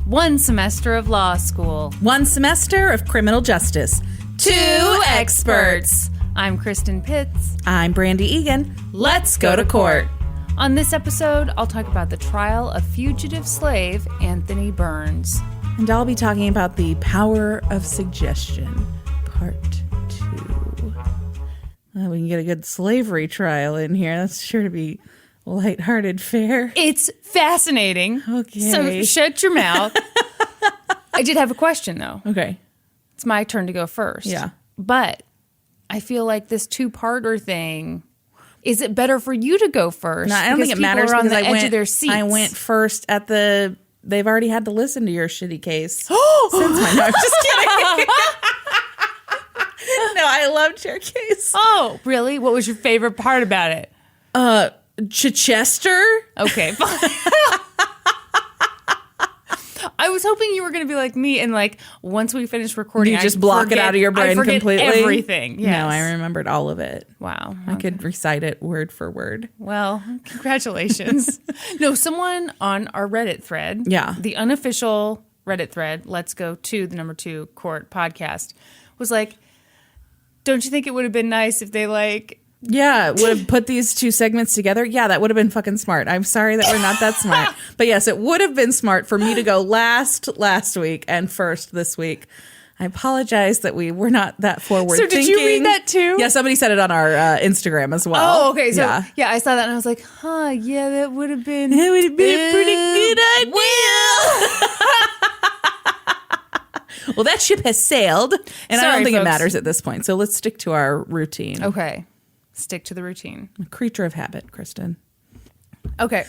1 semester of law school. 1 semester of criminal justice. 2 experts. I'm Kristen Pitts. I'm Brandi Egan. Let's go to court. On this episode, I'll talk about the trial of fugitive slave Anthony Burns. And I'll be talking about the power of suggestion, part 2. Well, we can get a good slavery trial in here. That's sure to be lighthearted fare. It's fascinating. Okay. So shut your mouth. I did have a question, though. Okay. It's my turn to go first. Yeah. But I feel like this two-parter thing, is it better for you to go first? No, I don't think it matters on because the edge of their seats. I went first at the... They've already had to listen to your shitty case. No, I'm just kidding. No, I loved your case. Oh, really? What was your favorite part about it? Chichester? Okay, fine. I was hoping you were going to be like me and like once we finish recording, You just block it out of your brain completely? Everything. Yes. No, I remembered all of it. Wow. I could recite it word for word. Well, congratulations. No, someone on our Reddit thread, the unofficial Reddit thread, Let's Go to the Number 2 Court podcast, was like, don't you think it would have been nice if they like... Yeah, would have put these 2 segments together. Yeah, that would have been fucking smart. I'm sorry that we're not that smart. But yes, it would have been smart for me to go last week and first this week. I apologize that we were not that forward thinking. So did you read that too? Yeah, somebody said it on our Instagram as well. Oh, okay. So yeah, I saw that and I was like, yeah, that would have been... It would have been a pretty good idea. Well, that ship has sailed, and I don't think it matters at this point. So let's stick to our routine. Okay. Stick to the routine. A creature of habit, Kristen. Okay.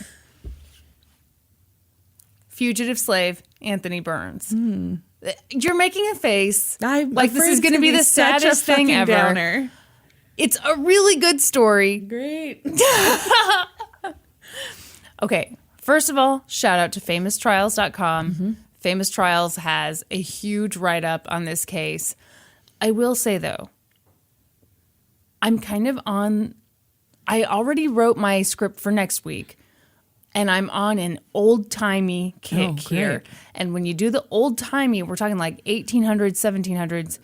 Fugitive slave Anthony Burns. You're making a face like this is going to be the saddest thing ever. Downer. It's a really good story. Great. Okay. First of all, shout out to famoustrials.com. Famous Trials has a huge write-up on this case. I will say, though, I'm kind of on... I already wrote my script for next week, and I'm on an old-timey kick here. And when you do the old-timey, we're talking like 1800s, 1700s,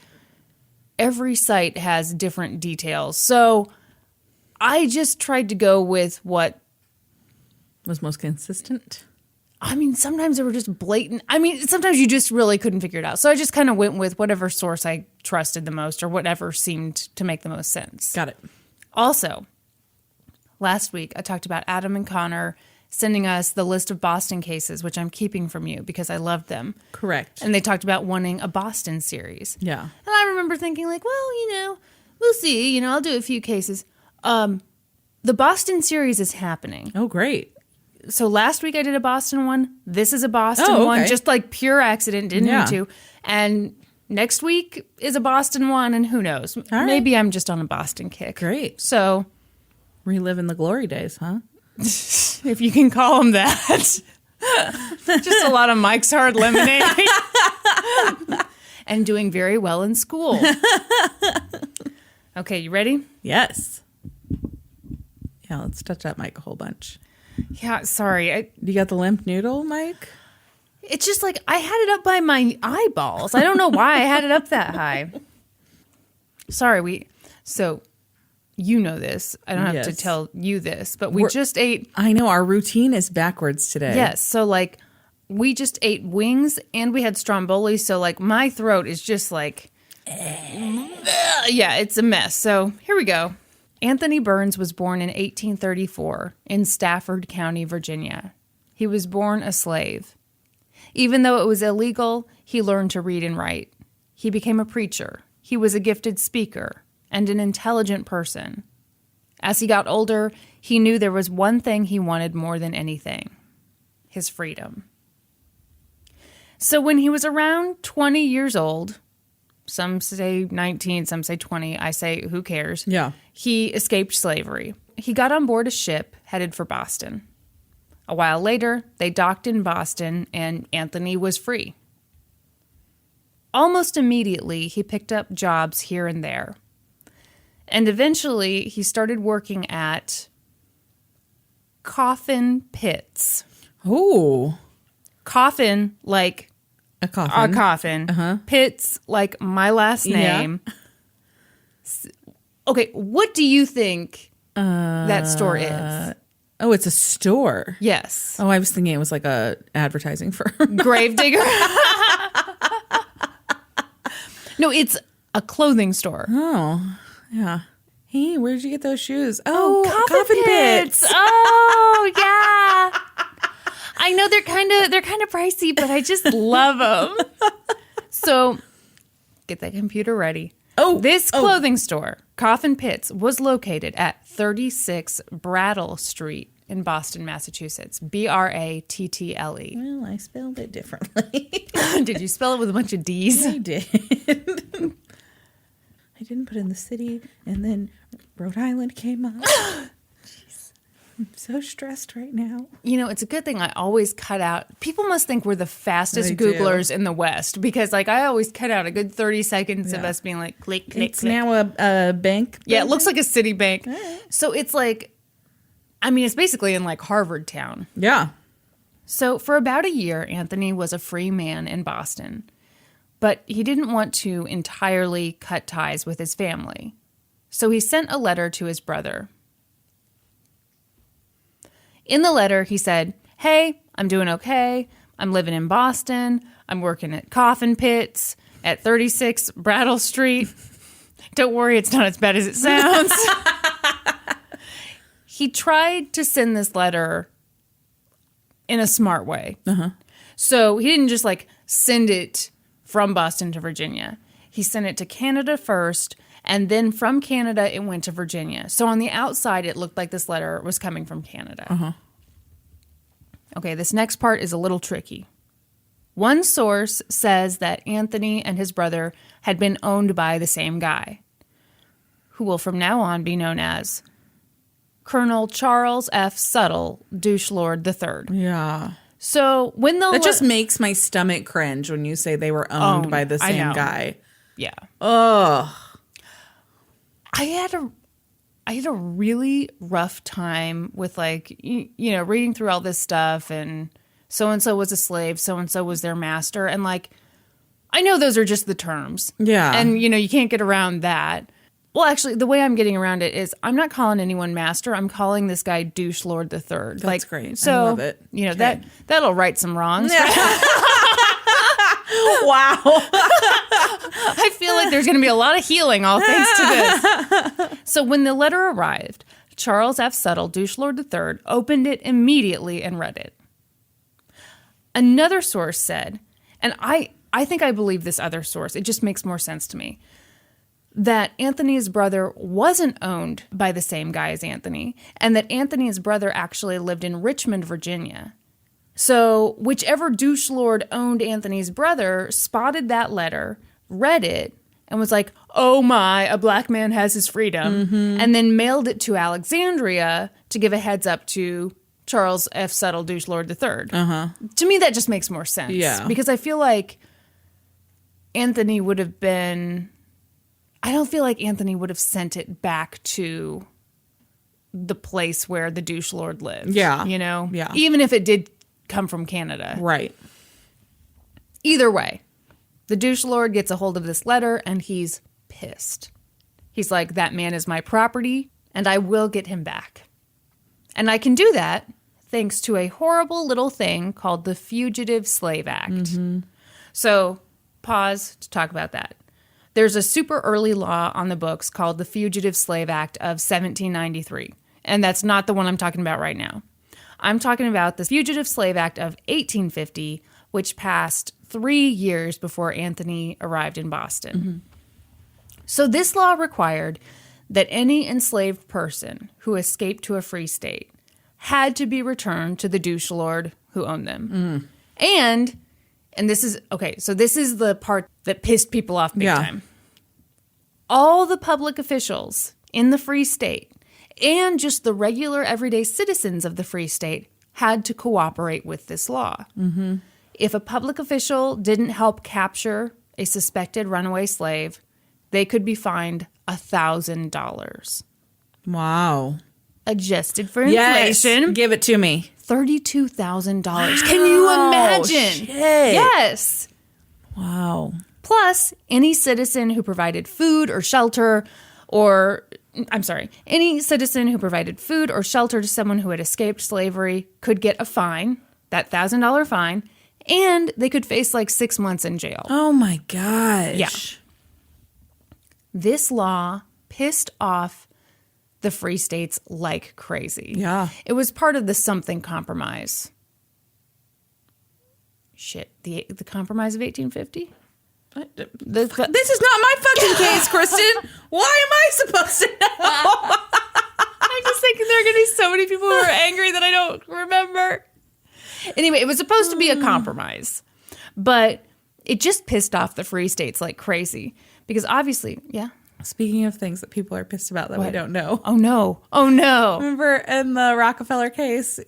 every site has different details. So I just tried to go with what... was most consistent. I mean, sometimes they were just blatant. I mean, sometimes you just really couldn't figure it out. So I just kind of went with whatever source I trusted the most or whatever seemed to make the most sense. Got it. Also, last week I talked about Adam and Connor sending us the list of Boston cases, which I'm keeping from you because I loved them. Correct. And they talked about wanting a Boston series. Yeah. And I remember thinking like, well, we'll see. I'll do a few cases. The Boston series is happening. Oh, great. So last week I did a Boston one. This is a Boston one, just like pure accident, didn't need to. And next week is a Boston one, and who knows? Right. Maybe I'm just on a Boston kick. Great. So reliving the glory days, huh? If you can call them that. Just a lot of Mike's Hard Lemonade. And doing very well in school. Okay, you ready? Yes. Yeah, let's touch that mic a whole bunch. Yeah, sorry. You got the limp noodle, Mike? It's just like I had it up by my eyeballs. I don't know why I had it up that high. Sorry, so you know this. I don't have to tell you this, but we just ate. I know, our routine is backwards today. Yes, so like we just ate wings and we had stromboli, so like my throat is just like, yeah, it's a mess. So here we go. Anthony Burns was born in 1834 in Stafford County, Virginia. He was born a slave. Even though it was illegal, he learned to read and write. He became a preacher. He was a gifted speaker and an intelligent person. As he got older, he knew there was one thing he wanted more than anything: his freedom. So when he was around 20 years old, some say 19, some say 20. I say, who cares? Yeah. He escaped slavery. He got on board a ship headed for Boston. A while later, they docked in Boston, and Anthony was free. Almost immediately, he picked up jobs here and there. And eventually, he started working at coffin pits. Oh. Coffin, like A coffin. a coffin. Pitts, like my last name. Okay, what do you think that store is? Oh, it's a store. Yes. Oh, I was thinking it was like a advertising firm. Gravedigger? No, it's a clothing store. Oh, yeah. Hey, where did you get those shoes? Oh, Coffin Pits. Oh, yeah. I know they're kind of pricey, but I just love them. So, get that computer ready. This clothing store, Coffin Pits, was located at 36 Brattle Street in Boston, Massachusetts. Brattle. Well, I spelled it differently. Did you spell it with a bunch of D's? I did. I didn't put in the city, and then Rhode Island came up. Jeez. I'm so stressed right now. You know, it's a good thing I always cut out. People must think we're the fastest They Googlers do. in the West because, like, I always cut out a good 30 seconds of us being like, click, click, It's click. now a bank. Yeah, it looks building? like a city bank. So it's like, I mean, it's basically in like Harvard town. Yeah. So for about a year, Anthony was a free man in Boston, but he didn't want to entirely cut ties with his family. So he sent a letter to his brother. In the letter, he said, "Hey, I'm doing okay. I'm living in Boston. I'm working at Coffin Pits at 36 Brattle Street. Don't worry, it's not as bad as it sounds." He tried to send this letter in a smart way. So he didn't just like send it from Boston to Virginia. He sent it to Canada first, and then from Canada, it went to Virginia. So on the outside, it looked like this letter was coming from Canada. Okay, this next part is a little tricky. One source says that Anthony and his brother had been owned by the same guy, who will from now on be known as Colonel Charles F. Suttle Douchelord the Third. Yeah. So when the That just makes my stomach cringe when you say they were owned by the I same know. guy. Yeah. Ugh. I had a really rough time with like you know reading through all this stuff, and so was a slave, so was their master, and like I know those are just the terms. Yeah. And you know you can't get around that. Well, actually, the way I'm getting around it is I'm not calling anyone master. I'm calling this guy Douchelord the Third. That's great. So, I love it. You know, Okay. that'll right some wrongs. Wow. I feel like there's going to be a lot of healing all thanks to this. So when the letter arrived, Charles F. Suttle Douchelord the Third opened it immediately and read it. Another source said, and I think I believe this other source, it just makes more sense to me, that Anthony's brother wasn't owned by the same guy as Anthony, and that Anthony's brother actually lived in Richmond, Virginia. So whichever Douchelord owned Anthony's brother spotted that letter, read it, and was like, "Oh my, a black man has his freedom," and then mailed it to Alexandria to give a heads up to Charles F. Suttle Douchelord the Third. To me, that just makes more sense. Yeah. Because I feel like Anthony would have been... I don't feel like Anthony would have sent it back to the place where the Douchelord lived. Yeah. You know? Yeah. Even if it did come from Canada. Right. Either way, the Douchelord gets a hold of this letter and he's pissed. He's like, that man is my property and I will get him back. And I can do that thanks to a horrible little thing called the Fugitive Slave Act. So, pause to talk about that. There's a super early law on the books called the Fugitive Slave Act of 1793. And that's not the one I'm talking about right now. I'm talking about the Fugitive Slave Act of 1850, which passed 3 years before Anthony arrived in Boston. So this law required that any enslaved person who escaped to a free state had to be returned to the Douchelord who owned them. And this is, okay, so this is the part that pissed people off big time. All the public officials in the Free State and just the regular everyday citizens of the Free State had to cooperate with this law. If a public official didn't help capture a suspected runaway slave, they could be fined $1,000. Wow. Adjusted for inflation. Yes. Give it to me. $32,000. Can you imagine? Shit. Yes. Wow. Plus, any citizen who provided food or shelter any citizen who provided food or shelter to someone who had escaped slavery could get a fine, that $1,000 fine, and they could face like 6 months in jail. Oh my gosh. Yeah. This law pissed off the free states like crazy. Yeah. It was part of the something compromise. Shit, the compromise of 1850? This is not my fucking case, Kristen. Why am I supposed to know? I'm just thinking there are going to be so many people who are angry that I don't remember. Anyway, it was supposed to be a compromise, but it just pissed off the free states like crazy because obviously, yeah. Speaking of things that people are pissed about that we don't know. Oh no. Oh no. Remember in the Rockefeller case,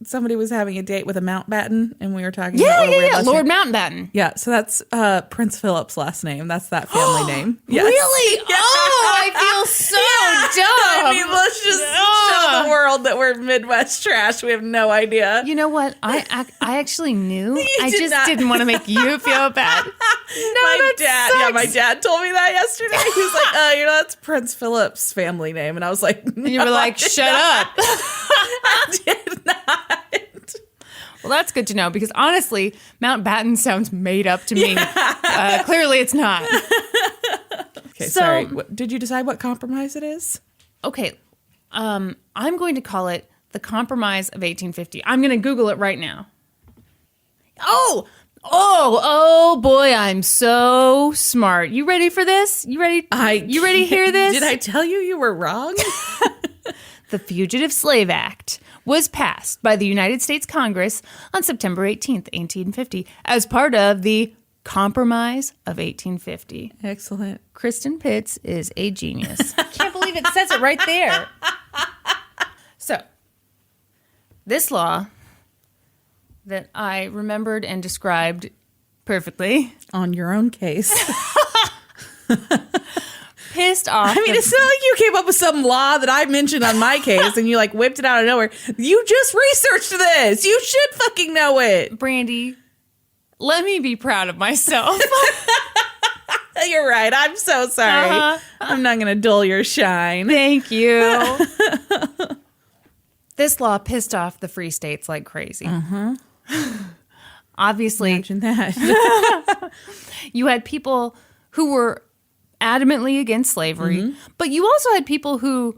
somebody was having a date with a Mountbatten and we were talking about Yeah, Lord Mountbatten. Yeah, so that's Prince Philip's last name. That's that family name. Yes. Really? Oh, I feel so dumb. I mean, let's just show the world that we're Midwest trash. We have no idea. You know what? I actually knew. I just didn't want to make you feel bad. My dad told me that yesterday. He was like, that's Prince Philip's family name. And I was like, no, and you were like, shut up. I did not. Well, that's good to know because honestly, Mountbatten sounds made up to me. Clearly it's not. Okay, sorry. Did you decide what compromise it is? Okay. I'm going to call it the Compromise of 1850. I'm going to Google it right now. Oh boy, I'm so smart. You ready for this? You ready? You ready to hear this? Did I tell you were wrong? The Fugitive Slave Act was passed by the United States Congress on September 18th, 1850, as part of the Compromise of 1850. Excellent. Kristen Pitts is a genius. I can't believe it says it right there. So, this law that I remembered and described perfectly. On your own case. Pissed off. I mean, it's not like you came up with some law that I mentioned on my case and you like whipped it out of nowhere. You just researched this. You should fucking know it. Brandi, let me be proud of myself. You're right. I'm so sorry. I'm not going to dull your shine. Thank you. This law pissed off the free states like crazy. Obviously, imagine that. You had people who were adamantly against slavery, but you also had people who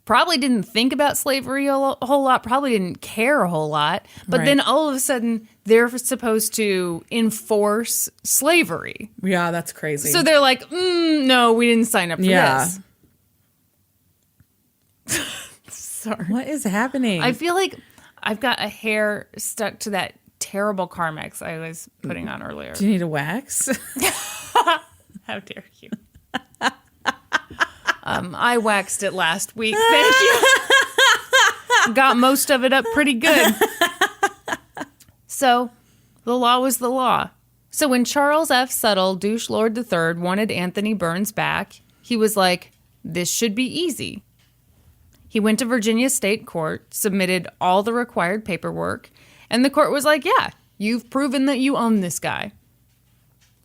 probably didn't think about slavery a whole lot, probably didn't care a whole lot, but then all of a sudden they're supposed to enforce slavery. Yeah, that's crazy. So they're like, no, we didn't sign up for this. Sorry. What is happening? I feel like I've got a hair stuck to that terrible Carmex I was putting on earlier. Do you need a wax? How dare you? I waxed it last week. Thank you. Got most of it up pretty good. So, the law was the law. So when Charles F. Suttle Douchelord the Third wanted Anthony Burns back, he was like, this should be easy. He went to Virginia State Court, submitted all the required paperwork, and the court was like, yeah, you've proven that you own this guy.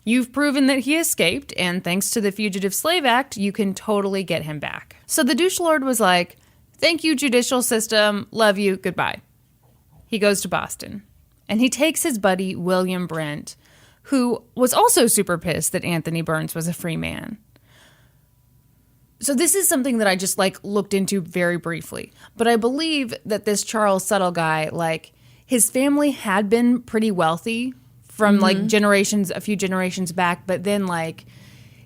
You've proven that he escaped, and thanks to the Fugitive Slave Act, you can totally get him back. So the Douchelord was like, thank you, judicial system, love you, goodbye. He goes to Boston, and he takes his buddy, William Brent, who was also super pissed that Anthony Burns was a free man. So this is something that I just looked into very briefly, but I believe that this Charles Suttle guy, his family had been pretty wealthy from a few generations back, but then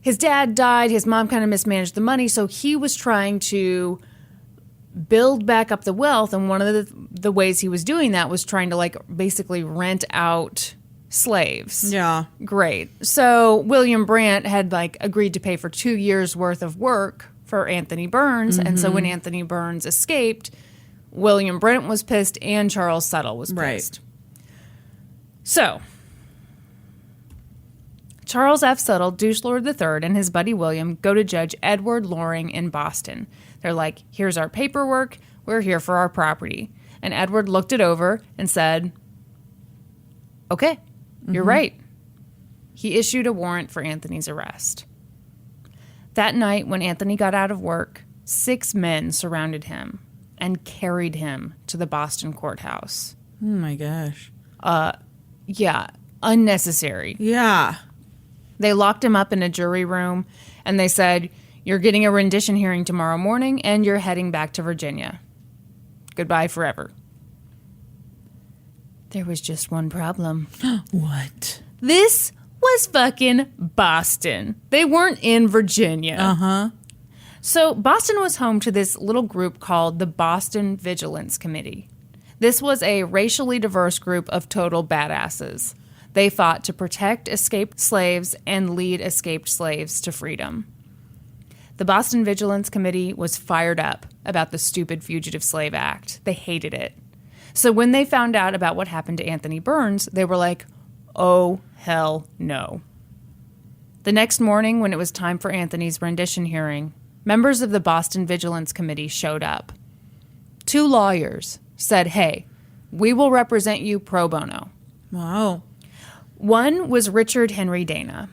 his dad died, his mom kind of mismanaged the money, so he was trying to build back up the wealth, and one of the ways he was doing that was trying to basically rent out slaves. Yeah. Great. So William Brant had agreed to pay for 2 years worth of work for Anthony Burns, and so when Anthony Burns escaped, William Brant was pissed and Charles Suttle was pissed. So Charles F. Suttle, Douchelord the Third, and his buddy William go to Judge Edward Loring in Boston. They're like, here's our paperwork. We're here for our property. And Edward looked it over and said, okay, you're right. He issued a warrant for Anthony's arrest. That night, when Anthony got out of work, 6 men surrounded him and carried him to the Boston courthouse. Oh, my gosh. Yeah, unnecessary. Yeah. They locked him up in a jury room, and they said, you're getting a rendition hearing tomorrow morning, and you're heading back to Virginia. Goodbye forever. There was just one problem. What? This was fucking Boston. They weren't in Virginia. Uh-huh. So Boston was home to this little group called the Boston Vigilance Committee. This was a racially diverse group of total badasses. They fought to protect escaped slaves and lead escaped slaves to freedom. The Boston Vigilance Committee was fired up about the stupid Fugitive Slave Act. They hated it. So when they found out about what happened to Anthony Burns, they were like, oh, hell no. The next morning, when it was time for Anthony's rendition hearing, members of the Boston Vigilance Committee showed up. 2 lawyers said, hey, we will represent you pro bono. Wow. One was Richard Henry Dana.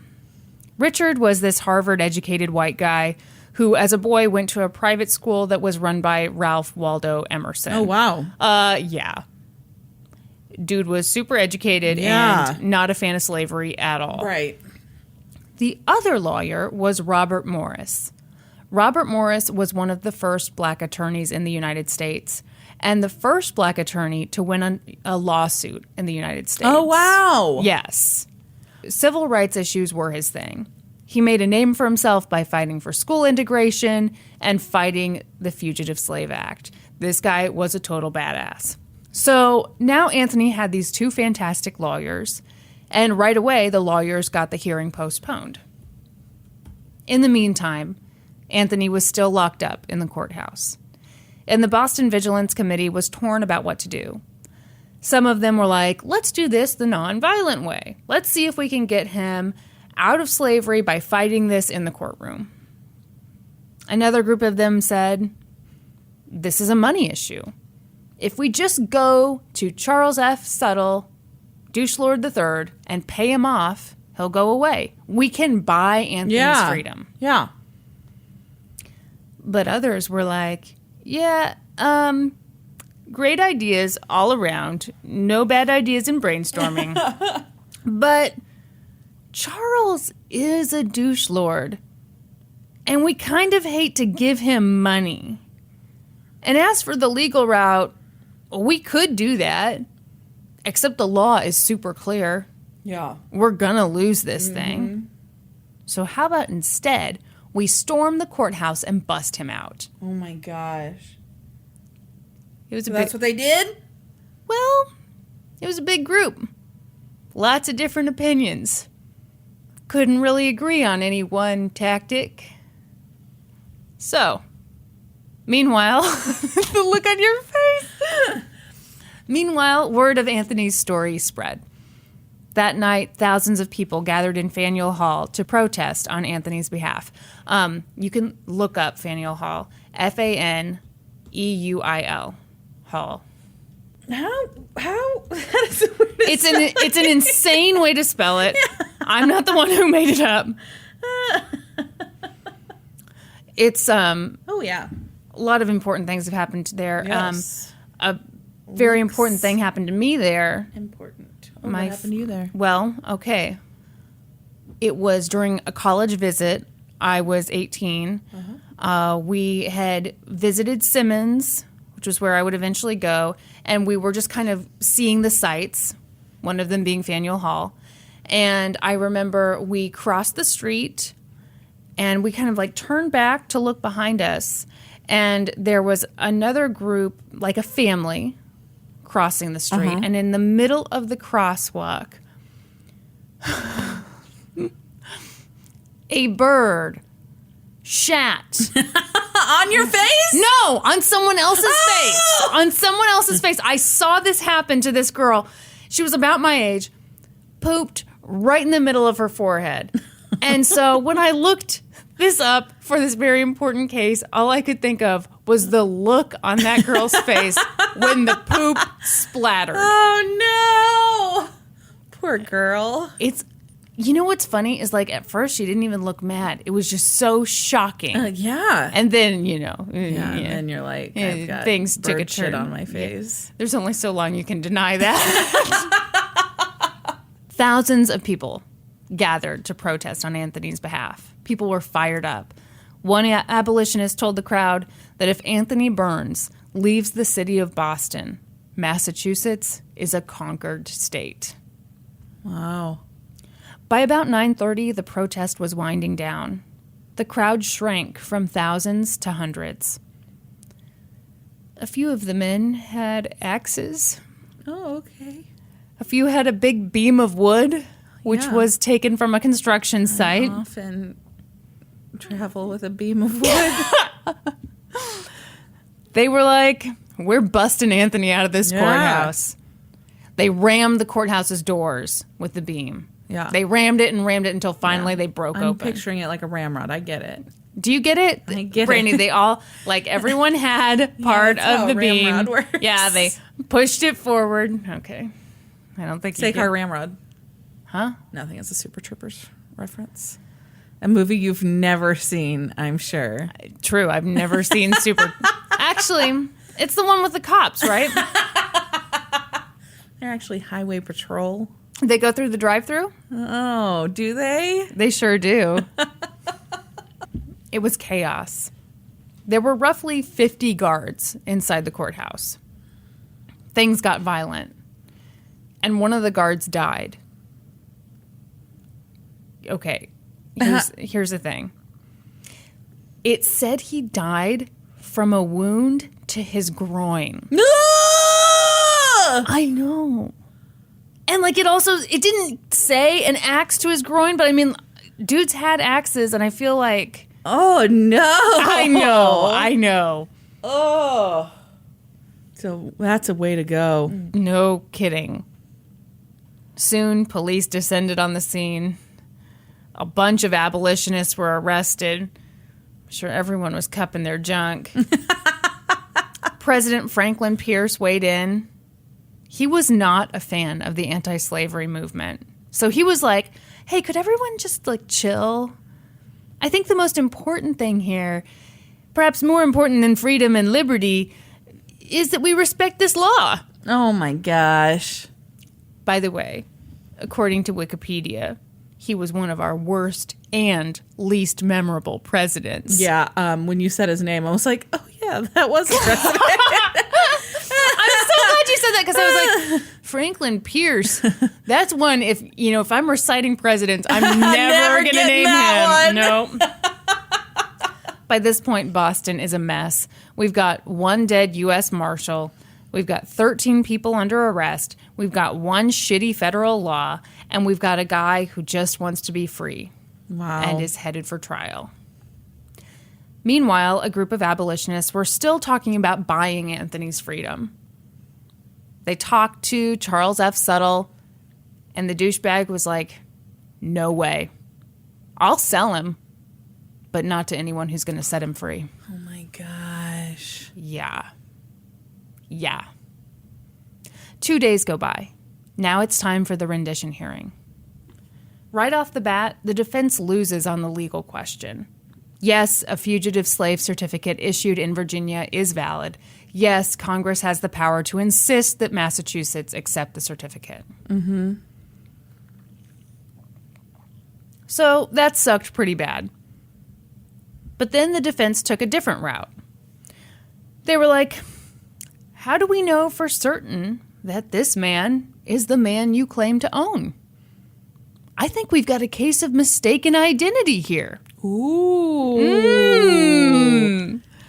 Richard was this Harvard-educated white guy who, as a boy, went to a private school that was run by Ralph Waldo Emerson. Oh, wow. Yeah. Dude was super educated Yeah. and not a fan of slavery at all. Right. The other lawyer was Robert Morris. Robert Morris was one of the first black attorneys in the United States and the first black attorney to win a lawsuit in the United States. Oh, wow. Yes. Civil rights issues were his thing. He made a name for himself by fighting for school integration and fighting the Fugitive Slave Act. This guy was a total badass. So now Anthony had these 2 fantastic lawyers, and right away the lawyers got the hearing postponed. In the meantime, Anthony was still locked up in the courthouse, and the Boston Vigilance Committee was torn about what to do. Some of them were like, let's do this the nonviolent way. Let's see if we can get him out of slavery by fighting this in the courtroom. Another group of them said, this is a money issue. If we just go to Charles F. Suttle Douchelord the Third and pay him off, he'll go away. We can buy Anthony's freedom. Yeah. But others were like, yeah, great ideas all around. No bad ideas in brainstorming. But Charles is a douche lord, and we kind of hate to give him money. And as for the legal route, we could do that, except the law is super clear. Yeah. We're gonna lose this thing. So how about instead we storm the courthouse and bust him out? Oh, my gosh. It was So that's what they did? Well, it was a big group. Lots of different opinions. Couldn't really agree on any one tactic. So, meanwhile, the look on your face. Meanwhile, word of Anthony's story spread. That night, thousands of people gathered in Faneuil Hall to protest on Anthony's behalf. You can look up Faneuil Hall. Faneuil Hall. How? That is the weirdest It's an insane way to spell it. I'm not the one who made it up. It's Oh, yeah. a lot of important things have happened there. Yes. A very important thing happened to me there. Important. Oh, My what happened to you there? Well, okay. It was during a college visit. I was 18. We had visited Simmons, which was where I would eventually go, and we were just kind of seeing the sights, one of them being Faneuil Hall. And I remember we crossed the street, and we kind of like turned back to look behind us, and there was another group, like a family, crossing the street. And in the middle of the crosswalk, a bird shat On your face? No, on someone else's face. On someone else's face. I saw this happen to this girl. She was about my age, pooped right in the middle of her forehead. And so when I looked this up for this very important case, all I could think of was the look on that girl's face when the poop splattered. Oh, no. Poor girl. You know what's funny is like at first she didn't even look mad. It was just so shocking. Yeah. And then, And you're like, I've got things took a shit turn on my face. Yeah. There's only so long you can deny that. Thousands of people gathered to protest on Anthony's behalf. People were fired up. One abolitionist told the crowd that if Anthony Burns leaves the city of Boston, Massachusetts is a conquered state. Wow. By about 9:30, the protest was winding down. The crowd shrank from thousands to hundreds. A few of the men had axes. Oh, okay. A few had a big beam of wood, which Yeah. was taken from a construction site. I often travel with a beam of wood. They were like, we're busting Anthony out of this courthouse. They rammed the courthouse's doors with the beam. Yeah. They rammed it until finally they broke I'm open. picturing it like a ramrod. I get it. Do you get it? I get Brandi, it. they all, like everyone had part that's how of the a beam. ramrod works. Yeah, they pushed it forward. Okay. I don't think Say you car get... ramrod. Huh? Nothing. It's a Super Troopers reference. A movie you've never seen, I'm sure. True. I've never seen Super... Actually, it's the one with the cops, right? They're actually highway patrol. They go through the drive-thru? Oh, do they? They sure do. It was chaos. There were roughly 50 guards inside the courthouse. Things got violent. And one of the guards died. Okay, here's the thing. It said he died from a wound to his groin. No! I know. And like it didn't say an axe to his groin, but I mean, dudes had axes, and I feel like... Oh, no. I know. Oh. So that's a way to go. No kidding. Soon, police descended on the scene. A bunch of abolitionists were arrested. I'm sure everyone was cupping their junk. President Franklin Pierce weighed in. He was not a fan of the anti-slavery movement. So he was like, hey, could everyone just like chill? I think the most important thing here, perhaps more important than freedom and liberty, is that we respect this law. Oh, my gosh. By the way, according to Wikipedia, he was one of our worst and least memorable presidents. Yeah, when you said his name, I was like, oh, yeah, that was the president. I'm so glad you said that because I was like, Franklin Pierce, that's one, if I'm reciting presidents, I'm never going to name him. No. By this point, Boston is a mess. We've got one dead U.S. Marshal. We've got 13 people under arrest. We've got one shitty federal law. And we've got a guy who just wants to be free. Wow. And is headed for trial. Meanwhile, a group of abolitionists were still talking about buying Anthony's freedom. They talked to Charles F. Suttle, and the douchebag was like, no way. I'll sell him, but not to anyone who's going to set him free. Oh, my gosh. Yeah. 2 days go by. Now it's time for the rendition hearing. Right off the bat, the defense loses on the legal question. Yes, a fugitive slave certificate issued in Virginia is valid. Yes, Congress has the power to insist that Massachusetts accept the certificate. Mm-hmm. So that sucked pretty bad. But then the defense took a different route. They were like, how do we know for certain that this man is the man you claim to own? I think we've got a case of mistaken identity here. Ooh.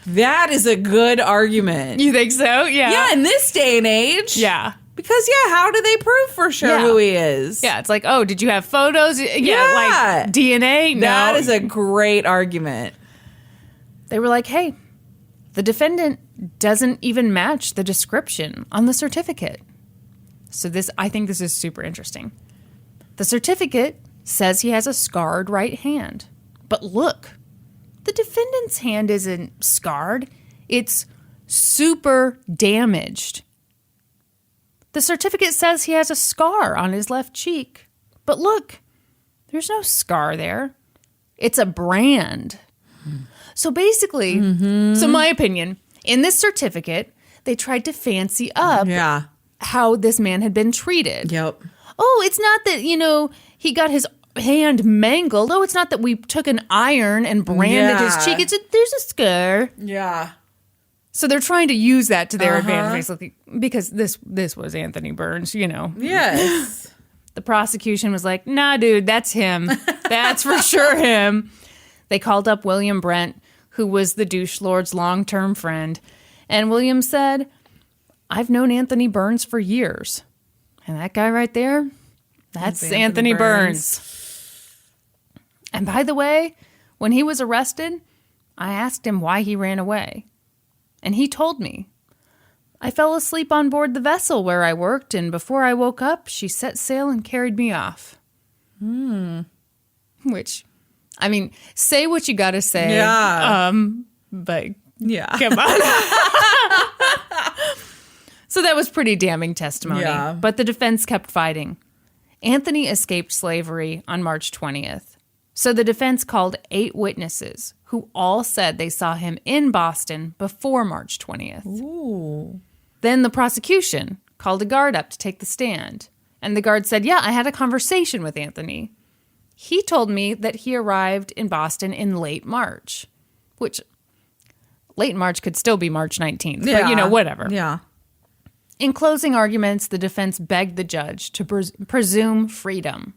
That is a good argument. You think so? Yeah. Yeah, in this day and age. Yeah. Because, how do they prove for sure who he is? Yeah, it's like, oh, did you have photos? Yeah, like DNA? No. That is a great argument. They were like, hey, the defendant doesn't even match the description on the certificate. So I think this is super interesting. The certificate says he has a scarred right hand. But look, the defendant's hand isn't scarred. It's super damaged. The certificate says he has a scar on his left cheek. But look, there's no scar there. It's a brand. So basically, so my opinion, in this certificate, they tried to fancy up how this man had been treated. Yep. Oh, it's not that, he got his hand mangled. Oh, it's not that we took an iron and branded his cheek. There's a scar. Yeah. So they're trying to use that to their advantage, basically, because this was Anthony Burns, Yes. The prosecution was like, nah, dude, that's him. That's for sure him. They called up William Brent, who was the Douchelord's long-term friend. And William said, I've known Anthony Burns for years. And that guy right there, that's Anthony Burns. And by the way, when he was arrested, I asked him why he ran away. And he told me, I fell asleep on board the vessel where I worked, and before I woke up, she set sail and carried me off. Which, I mean, say what you gotta say. Yeah. But Yeah. come on. So that was pretty damning testimony. Yeah. But the defense kept fighting. Anthony escaped slavery on March 20th. So the defense called 8 witnesses who all said they saw him in Boston before March 20th. Ooh. Then the prosecution called a guard up to take the stand. And the guard said, yeah, I had a conversation with Anthony. He told me that he arrived in Boston in late March, which late March could still be March 19th, but whatever. Yeah. In closing arguments, the defense begged the judge to presume freedom.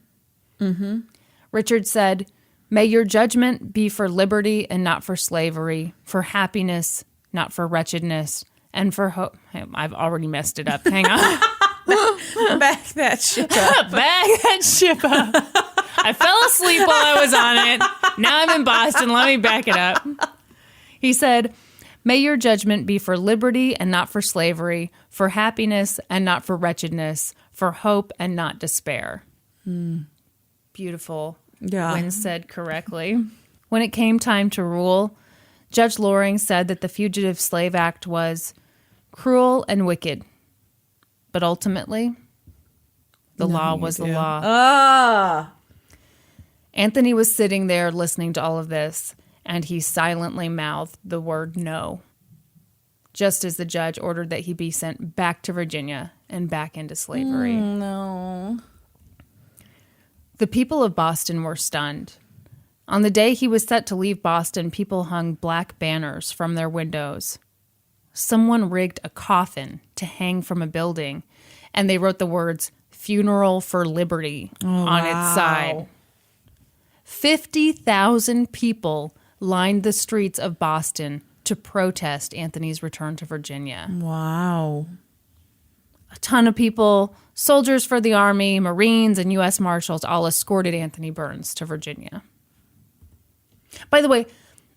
Richard said, may your judgment be for liberty and not for slavery, for happiness, not for wretchedness, and for hope. I've already messed it up. Hang on. Back that shit up. Back that ship up. I fell asleep while I was on it. Now I'm in Boston. Let me back it up. He said, may your judgment be for liberty and not for slavery, for happiness and not for wretchedness, for hope and not despair. Beautiful. Yeah. When said correctly. When it came time to rule, Judge Loring said that the Fugitive Slave Act was cruel and wicked. But ultimately, the law was the law. Anthony was sitting there listening to all of this, and he silently mouthed the word no, just as the judge ordered that he be sent back to Virginia and back into slavery. No. The people of Boston were stunned. On the day he was set to leave Boston, people hung black banners from their windows. Someone rigged a coffin to hang from a building, and they wrote the words, Funeral for Liberty, on its side. 50,000 people lined the streets of Boston to protest Anthony's return to Virginia. Wow. A ton of people, soldiers for the Army, Marines, and U.S. Marshals all escorted Anthony Burns to Virginia. By the way,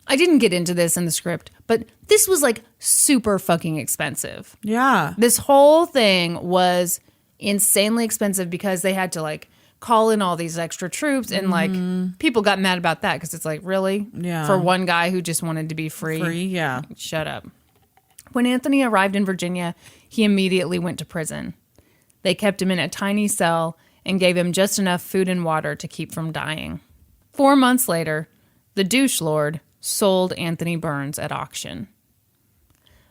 I didn't get into this in the script, but this was like super fucking expensive. Yeah. This whole thing was insanely expensive because they had to like call in all these extra troops and like people got mad about that because it's like, really? Yeah. For one guy who just wanted to be free? Yeah. Shut up. When Anthony arrived in Virginia, he immediately went to prison. They kept him in a tiny cell and gave him just enough food and water to keep from dying. 4 months later, the Douchelord sold Anthony Burns at auction.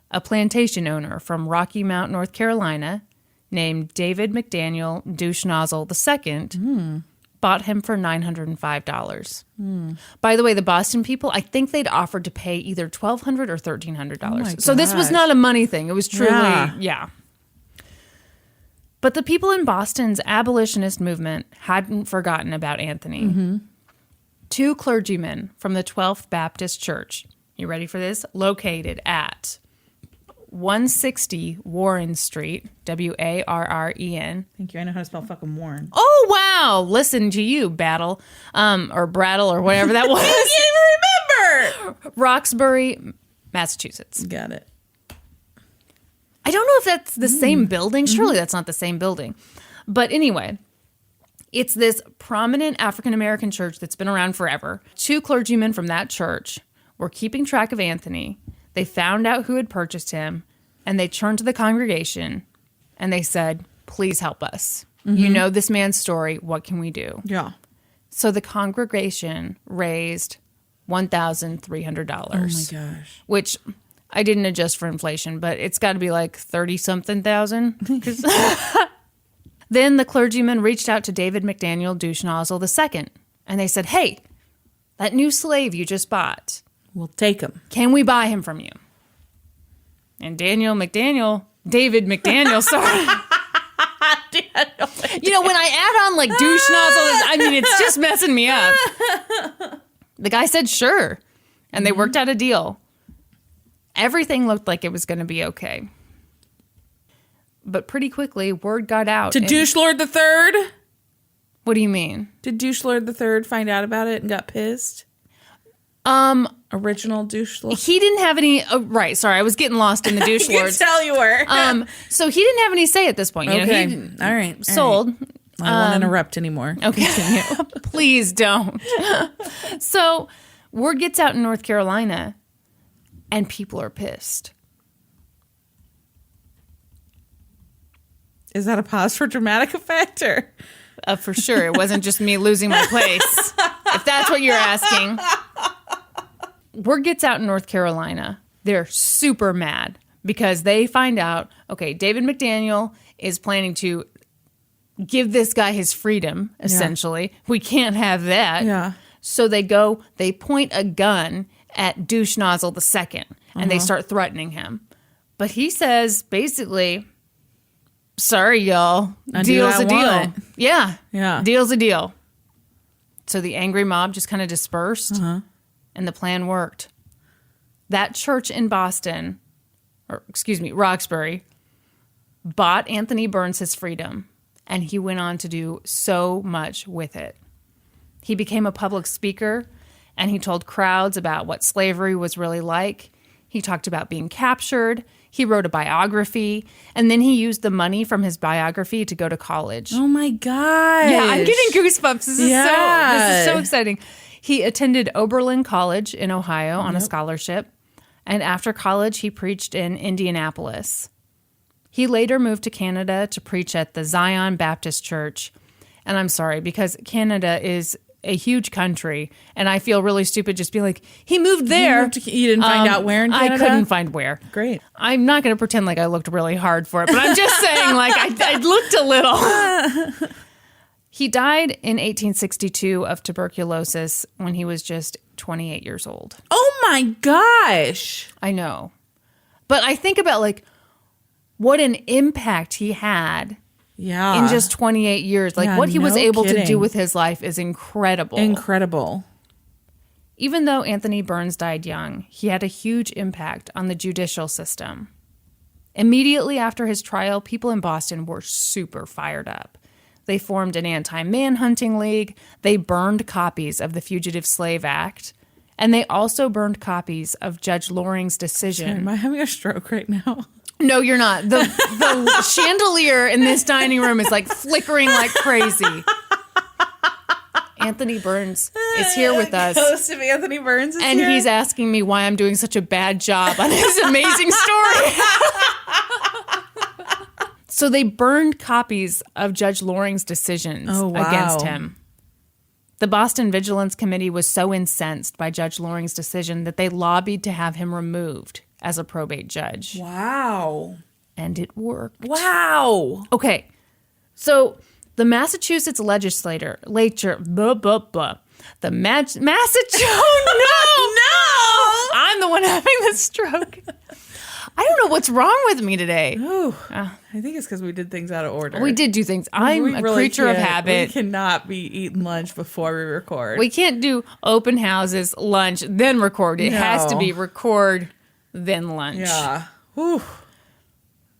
A plantation owner from Rocky Mount, North Carolina, named David McDaniel Douchelord the Second, bought him for $905. By the way, the Boston people, I think they'd offered to pay either $1,200 or $1,300. So this was not a money thing. It was truly, yeah. But the people in Boston's abolitionist movement hadn't forgotten about Anthony. 2 clergymen from the 12th Baptist Church, you ready for this? Located at 160 Warren Street, Warren. Thank you. I know how to spell fucking Warren. Oh, wow. Listen to you, Battle, or Brattle, or whatever that was. I can't even remember. Roxbury, Massachusetts. Got it. I don't know if that's the same building. Surely that's not the same building. But anyway, it's this prominent African-American church that's been around forever. 2 clergymen from that church were keeping track of Anthony. They found out who had purchased him, and they turned to the congregation, and they said, please help us. You know this man's story. What can we do? Yeah. So the congregation raised $1,300. Oh, my gosh. Which I didn't adjust for inflation, but it's got to be like 30-something thousand. Then the clergyman reached out to David McDaniel Douchelord II, and they said, hey, that new slave you just bought, We'll take him. can we buy him from you? And David McDaniel, sorry. You know, when I add on like douche nozzle, I mean, it's just messing me up. The guy said, sure. And they worked out a deal. Everything looked like it was going to be okay. But pretty quickly, word got out. To Douchelord the Third? What do you mean? Did Douchelord the Third find out about it and got pissed? Original Douchelord? He didn't have any... right, sorry, I was getting lost in the douche I could lords. tell you were. So he didn't have any say at this point. You Okay. know, he All right. sold. I won't interrupt anymore. Okay. Please don't. So word gets out in North Carolina, and people are pissed. Is that a pause for dramatic effect or? For sure. It wasn't just me losing my place. If that's what you're asking. Word gets out in North Carolina. They're super mad because they find out, okay, David McDaniel is planning to give this guy his freedom, essentially. We can't have that. Yeah. So they point a gun at Douche Nozzle II, and they start threatening him. But he says, basically, sorry, y'all. Deal's a deal. Yeah. Deal's a deal. So the angry mob just kind of dispersed, and the plan worked. That church in Boston, Roxbury, bought Anthony Burns his freedom, and he went on to do so much with it. He became a public speaker, and he told crowds about what slavery was really like. He talked about being captured. He wrote a biography, and then he used the money from his biography to go to college. Oh my gosh. Yeah, I'm getting goosebumps. This is so exciting. He attended Oberlin College in Ohio on a scholarship, and after college, he preached in Indianapolis. He later moved to Canada to preach at the Zion Baptist Church. And I'm sorry, because Canada is a huge country, and I feel really stupid just being like, he moved there. You didn't find out where in Canada? I couldn't find where. Great. I'm not going to pretend like I looked really hard for it, but I'm just saying, like, I looked a little. He died in 1862 of tuberculosis when he was just 28 years old. Oh my gosh. I know. But I think about, like, what an impact he had in just 28 years. Like, what he was able to do with his life is incredible. Incredible. Even though Anthony Burns died young, he had a huge impact on the judicial system. Immediately after his trial, people in Boston were super fired up. They formed an anti-manhunting league. They burned copies of the Fugitive Slave Act. And they also burned copies of Judge Loring's decision. Sorry, am I having a stroke right now? No, you're not. The chandelier in this dining room is like flickering like crazy. Anthony Burns is here with us. Ghost of Anthony Burns is and here. He's asking me why I'm doing such a bad job on his amazing story. So they burned copies of Judge Loring's decisions against him. The Boston Vigilance Committee was so incensed by Judge Loring's decision that they lobbied to have him removed as a probate judge. Wow. And it worked. Wow. Okay. So the Massachusetts legislature, the Massachusetts, no! I'm the one having the stroke. I don't know what's wrong with me today. Ooh, I think it's because we did things out of order. We did do things. I'm a creature of habit. We cannot be eating lunch before we record. We can't do open houses, lunch, then record. It has to be record, then lunch. Yeah. Whew.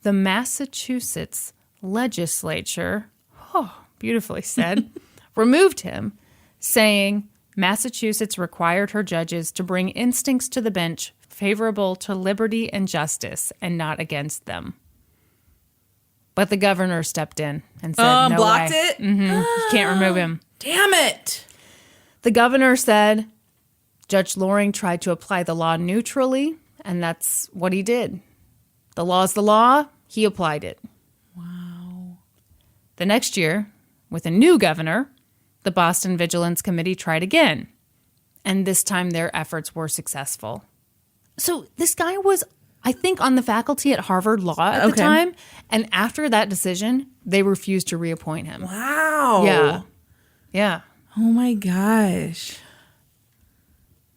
The Massachusetts legislature, beautifully said, removed him, saying Massachusetts required her judges to bring instincts to the bench favorable to liberty and justice and not against them. But the governor stepped in and said, no blocked way. it? You can't remove him. Damn it. The governor said Judge Loring tried to apply the law neutrally And that's what he did. The law's the law. He applied it. Wow. The next year, with a new governor, the Boston Vigilance Committee tried again. And this time their efforts were successful. So this guy was, I think, on the faculty at Harvard Law at the time. And after that decision, they refused to reappoint him. Wow. Yeah. Yeah. Oh my gosh.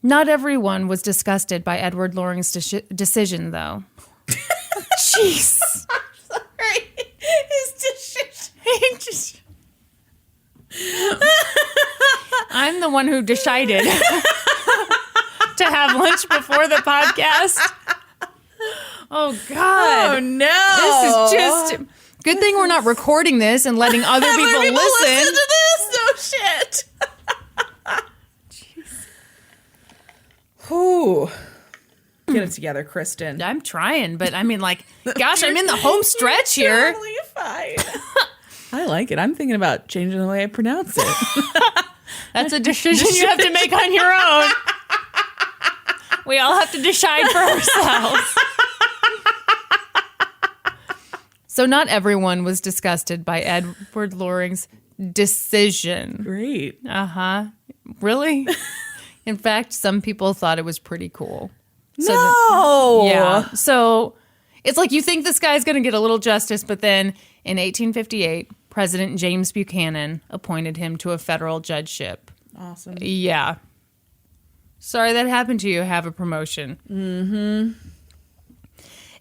Not everyone was disgusted by Edward Loring's decision, though. Jeez. Sorry. His decision. I'm the one who decided to have lunch before the podcast. Oh, God. Oh, no. This is just... Good thing we're not recording this and letting other people listen. To this. No shit. Jeez. Whew. Get it together, Kristen. I'm trying, but I mean, like, gosh, I'm in the home stretch here. Totally fine. I like it. I'm thinking about changing the way I pronounce it. That's a decision you have to make on your own. We all have to decide for ourselves. So not everyone was disgusted by Edward Loring's decision. Great. Uh-huh. Really? In fact, some people thought it was pretty cool. No! Yeah. So it's like you think this guy's going to get a little justice, but then in 1858, President James Buchanan appointed him to a federal judgeship. Awesome. Yeah. Sorry that happened to you. Have a promotion. Mm-hmm.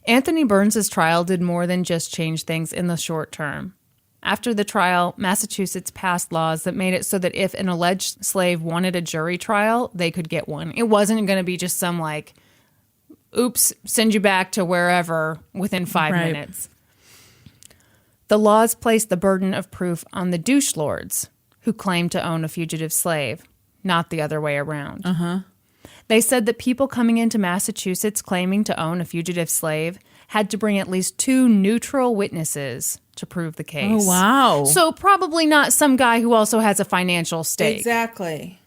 Anthony Burns' trial did more than just change things in the short term. After the trial, Massachusetts passed laws that made it so that if an alleged slave wanted a jury trial, they could get one. It wasn't going to be just some like, oops, send you back to wherever within 5 minutes. The laws placed the burden of proof on the Douchelords, who claimed to own a fugitive slave, not the other way around. Uh-huh. They said that people coming into Massachusetts claiming to own a fugitive slave had to bring at least 2 neutral witnesses to prove the case. Oh, wow. So probably not some guy who also has a financial stake. Exactly.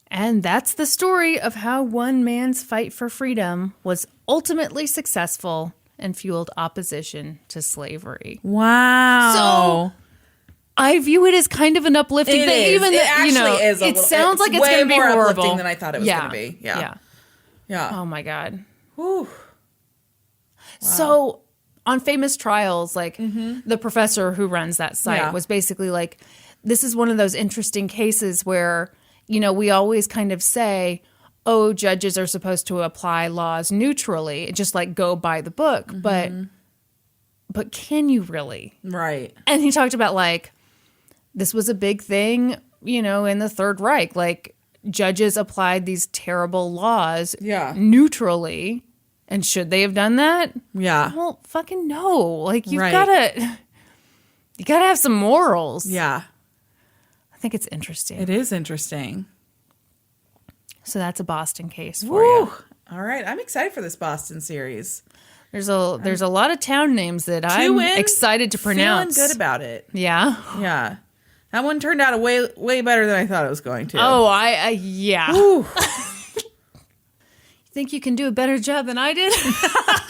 And that's the story of how one man's fight for freedom was ultimately successful and fueled opposition to slavery. Wow. So I view it as kind of an uplifting thing. Even it actually is. It sounds like it's way going to be more horrible uplifting than I thought it was going to be. Yeah. Oh my God. Whew. Wow. So on Famous Trials, like the professor who runs that site was basically like, this is one of those interesting cases where, we always kind of say, oh, judges are supposed to apply laws neutrally, just like go by the book. But can you really? Right. And he talked about like, this was a big thing, in the Third Reich. Like, judges applied these terrible laws neutrally. And should they have done that? Yeah. Well, fucking no. Like, you gotta have some morals. Yeah. I think it's interesting. It is interesting. So that's a Boston case for you. All right. I'm excited for this Boston series. There's a lot of town names that I'm excited to pronounce. Feeling good about it. Yeah. Yeah. That one turned out way better than I thought it was going to. Oh, yeah. You think you can do a better job than I did?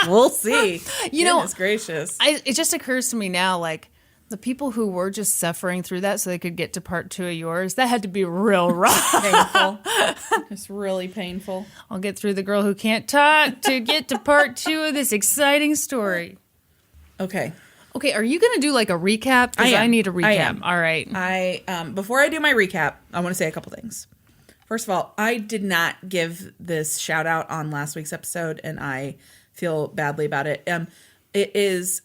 We'll see. Goodness gracious. It just occurs to me now, like, the people who were just suffering through that so they could get to part 2 of yours, that had to be real rough. Painful. It's really painful. I'll get through the girl who can't talk to get to part 2 of this exciting story. Okay. Okay, are you going to do like a recap? Because I need a recap. I am. All right. Before I do my recap, I want to say a couple things. First of all, I did not give this shout out on last week's episode, and I feel badly about it. I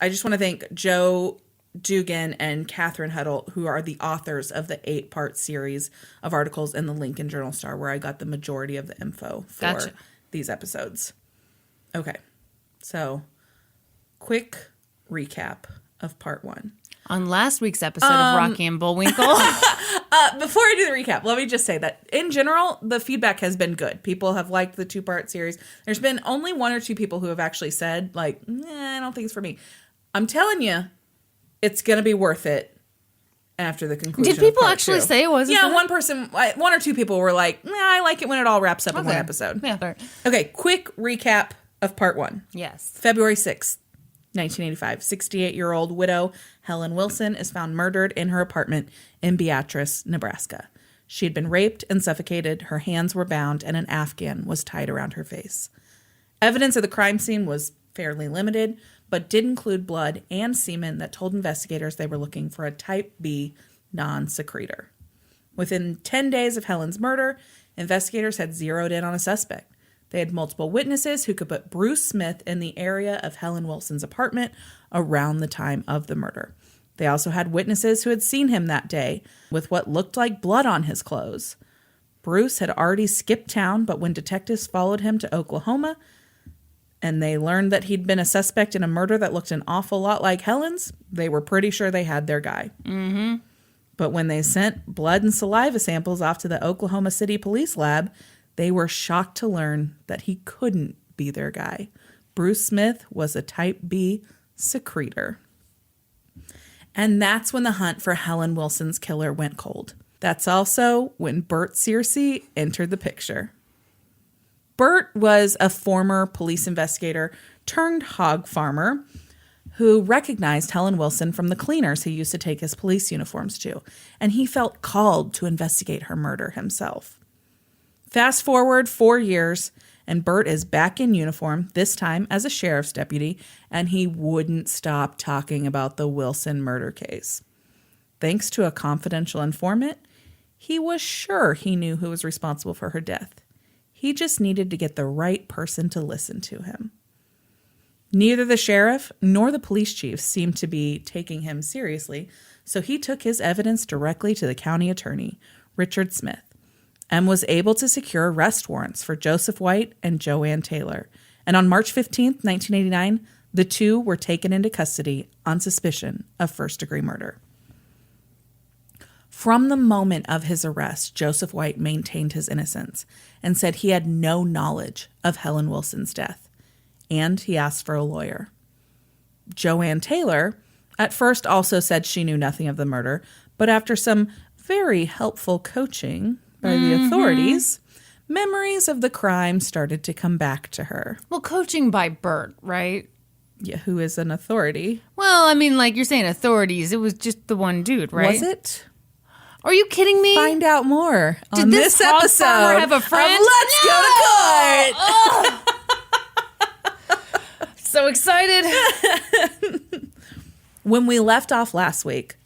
just want to thank Joe Dugan and Catherine Huddle, who are the authors of the 8-part series of articles in the Lincoln Journal-Star, where I got the majority of the info for these episodes. Okay, so quick recap of part 1. On last week's episode of Rocky and Bullwinkle. Before I do the recap, let me just say that in general, the feedback has been good. People have liked the 2-part series. There's been only 1 or 2 people who have actually said, like, I don't think it's for me. I'm telling you, it's going to be worth it. after the conclusion. Did people of part actually 2. say it wasn't? Yeah, one or two people were like, nah, I like it when it all wraps up in one episode. Yeah, fair. Okay, quick recap of part 1. Yes. February 6th, 1985. 68-year-old widow Helen Wilson is found murdered in her apartment in Beatrice, Nebraska. She had been raped and suffocated, her hands were bound, and an Afghan was tied around her face. Evidence of the crime scene was fairly limited, but did include blood and semen that told investigators they were looking for a type B non-secretor. Within 10 days of Helen's murder, investigators had zeroed in on a suspect. They had multiple witnesses who could put Bruce Smith in the area of Helen Wilson's apartment around the time of the murder. They also had witnesses who had seen him that day with what looked like blood on his clothes. Bruce had already skipped town, but when detectives followed him to Oklahoma and they learned that he'd been a suspect in a murder that looked an awful lot like Helen's, they were pretty sure they had their guy. Mm-hmm. But when they sent blood and saliva samples off to the Oklahoma City Police Lab, they were shocked to learn that he couldn't be their guy. Bruce Smith was a type B secretor. And that's when the hunt for Helen Wilson's killer went cold. That's also when Burdette Searcey entered the picture. Burt was a former police investigator turned hog farmer who recognized Helen Wilson from the cleaners he used to take his police uniforms to, and he felt called to investigate her murder himself. Fast forward 4 years, and Burt is back in uniform, this time as a sheriff's deputy, and he wouldn't stop talking about the Wilson murder case. Thanks to a confidential informant, he was sure he knew who was responsible for her death. He just needed to get the right person to listen to him. Neither the sheriff nor the police chief seemed to be taking him seriously, so he took his evidence directly to the county attorney, Richard Smith, and was able to secure arrest warrants for Joseph White and Joanne Taylor. And on March 15th, 1989, the two were taken into custody on suspicion of first-degree murder. From the moment of his arrest, Joseph White maintained his innocence and said he had no knowledge of Helen Wilson's death, and he asked for a lawyer. Joanne Taylor at first also said she knew nothing of the murder, but after some very helpful coaching by the authorities, memories of the crime started to come back to her. Well, coaching by Burt, right? Yeah, who is an authority. Well, I mean, like you're saying authorities. It was just the one dude, right? Was it? Are you kidding me? Find out more on this hog episode farmer have a friend? Let's Go to Court. So excited. When we left off last week,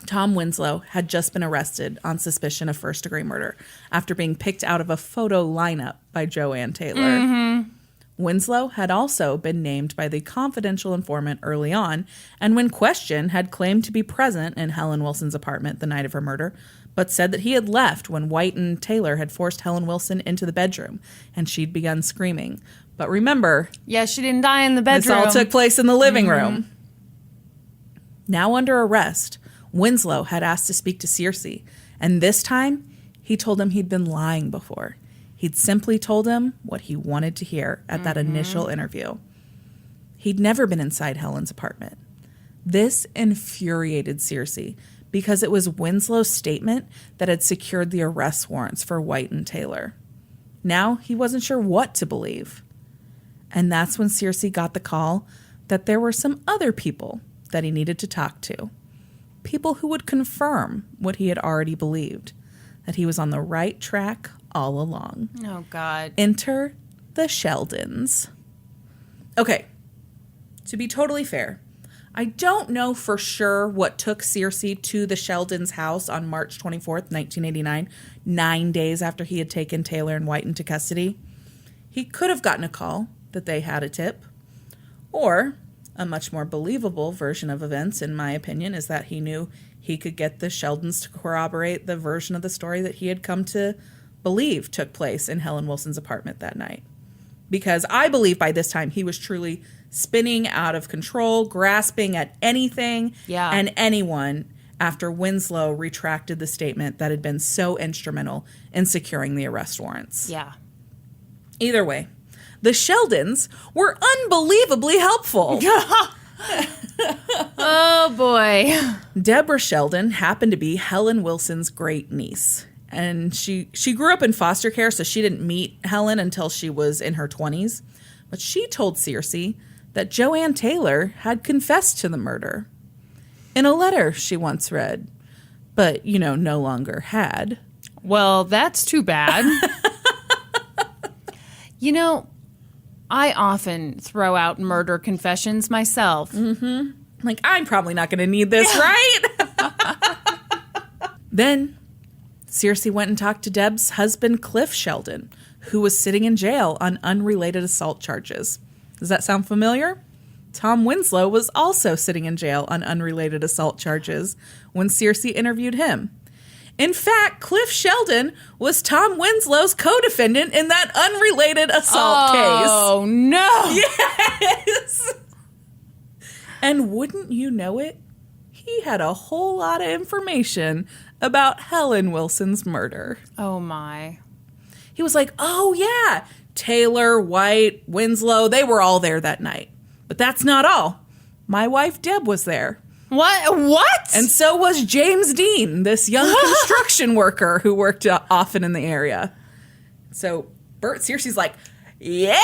Tom Winslow had just been arrested on suspicion of first-degree murder after being picked out of a photo lineup by Joanne Taylor. Mm-hmm. Winslow had also been named by the confidential informant early on, and when questioned, had claimed to be present in Helen Wilson's apartment the night of her murder, but said that he had left when White and Taylor had forced Helen Wilson into the bedroom, and she'd begun screaming. But remember... Yeah, she didn't die in the bedroom. This all took place in the living room. Now under arrest, Winslow had asked to speak to Searcey, and this time, he told him he'd been lying before. He'd simply told him what he wanted to hear at that initial interview. He'd never been inside Helen's apartment. This infuriated Searcey because it was Winslow's statement that had secured the arrest warrants for White and Taylor. Now he wasn't sure what to believe. And that's when Searcey got the call that there were some other people that he needed to talk to. People who would confirm what he had already believed, that he was on the right track all along. Oh, God. Enter the Sheldons. Okay, to be totally fair, I don't know for sure what took Searcey to the Sheldons' house on March 24th, 1989, 9 days after he had taken Taylor and White into custody. He could have gotten a call that they had a tip, or a much more believable version of events, in my opinion, is that he knew he could get the Sheldons to corroborate the version of the story that he had come to believe took place in Helen Wilson's apartment that night. Because I believe by this time he was truly spinning out of control, grasping at anything and anyone after Winslow retracted the statement that had been so instrumental in securing the arrest warrants. Yeah. Either way, the Sheldons were unbelievably helpful. Oh, boy. Deborah Sheldon happened to be Helen Wilson's great niece. And she grew up in foster care, so she didn't meet Helen until she was in her 20s. But she told Searcy that Joanne Taylor had confessed to the murder. In a letter she once read, but, no longer had. Well, that's too bad. I often throw out murder confessions myself. Mm-hmm. Like, I'm probably not going to need this, right? Then Searcy went and talked to Deb's husband, Cliff Sheldon, who was sitting in jail on unrelated assault charges. Does that sound familiar? Tom Winslow was also sitting in jail on unrelated assault charges when Searcy interviewed him. In fact, Cliff Sheldon was Tom Winslow's co-defendant in that unrelated assault case. Oh, no. Yes. And wouldn't you know it, he had a whole lot of information about Helen Wilson's murder. Oh, my. He was like, oh, yeah, Taylor, White, Winslow, they were all there that night. But that's not all. My wife, Deb, was there. What? And so was James Dean, this young construction worker who worked often in the area. So Bert Searcy's like, yeah,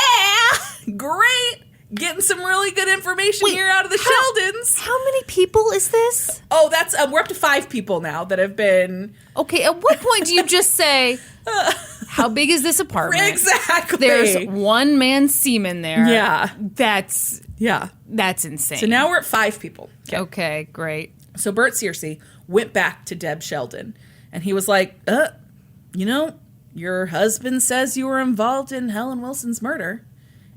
great. Getting some really good information here out of the Sheldons. How many people is this? Oh, that's we're up to 5 people now that have been... Okay, at what point do you just say, how big is this apartment? Exactly. There's one man semen there. Yeah. That's insane. So now we're at 5 people. Okay, great. So Bert Searcy went back to Deb Sheldon, and he was like, your husband says you were involved in Helen Wilson's murder.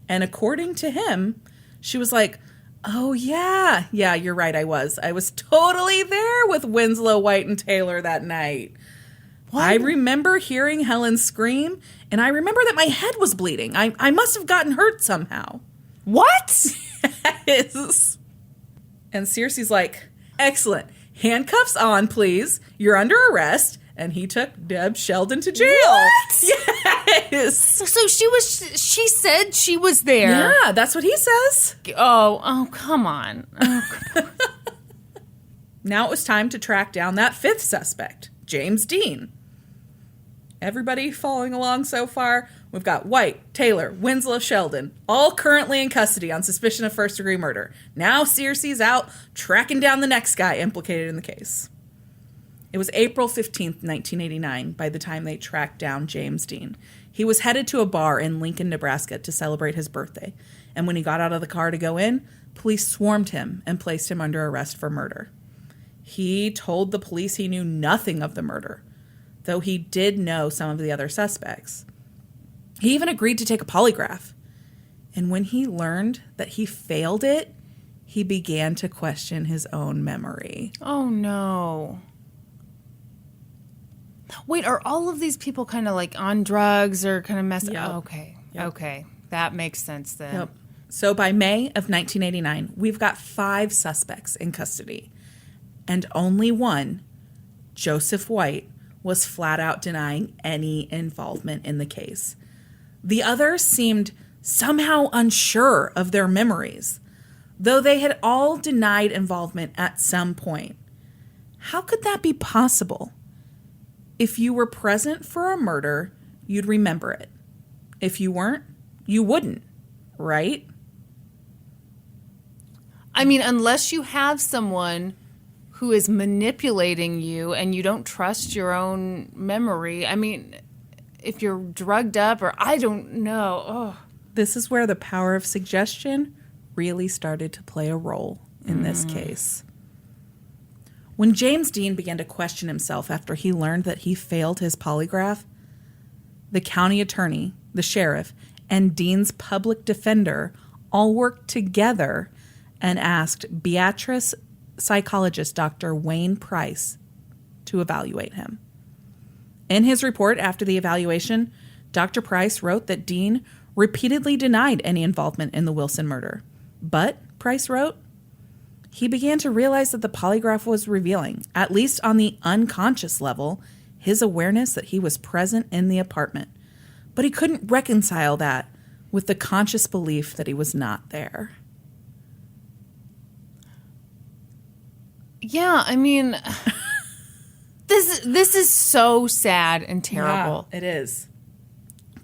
And according to him, she was like, oh, yeah, you're right, I was. I was totally there with Winslow, White, and Taylor that night. What? I remember hearing Helen scream, and I remember that my head was bleeding. I must have gotten hurt somehow. What? Yes. And Searcy's like, excellent. Handcuffs on, please. You're under arrest. And he took Deb Sheldon to jail. What? Yes. So she said she was there. Yeah, that's what he says. Oh, come on. Oh. Now it was time to track down that 5th suspect, James Dean. Everybody following along so far? We've got White, Taylor, Winslow, Sheldon, all currently in custody on suspicion of first-degree murder. Now Searcy's out tracking down the next guy implicated in the case. It was April 15th, 1989, by the time they tracked down James Dean. He was headed to a bar in Lincoln, Nebraska to celebrate his birthday. And when he got out of the car to go in, police swarmed him and placed him under arrest for murder. He told the police he knew nothing of the murder, though he did know some of the other suspects. He even agreed to take a polygraph. And when he learned that he failed it, he began to question his own memory. Oh, no. Wait, are all of these people kind of like on drugs or kind of messed up? Yep. Oh, okay. Yep. Okay. That makes sense then. Yep. So by May of 1989, we've got 5 suspects in custody. And only one, Joseph White, was flat out denying any involvement in the case. The others seemed somehow unsure of their memories, though they had all denied involvement at some point. How could that be possible? If you were present for a murder, you'd remember it. If you weren't, you wouldn't, right? I mean, unless you have someone who is manipulating you and you don't trust your own memory. I mean, if you're drugged up or I don't know. Oh. This is where the power of suggestion really started to play a role in this case. When James Dean began to question himself after he learned that he failed his polygraph, the county attorney, the sheriff, and Dean's public defender all worked together and asked Beatrice psychologist Dr. Wayne Price to evaluate him. In his report after the evaluation, Dr. Price wrote that Dean repeatedly denied any involvement in the Wilson murder. But, Price wrote, he began to realize that the polygraph was revealing, at least on the unconscious level, his awareness that he was present in the apartment. But he couldn't reconcile that with the conscious belief that he was not there. Yeah, I mean, this is so sad and terrible. Yeah, it is.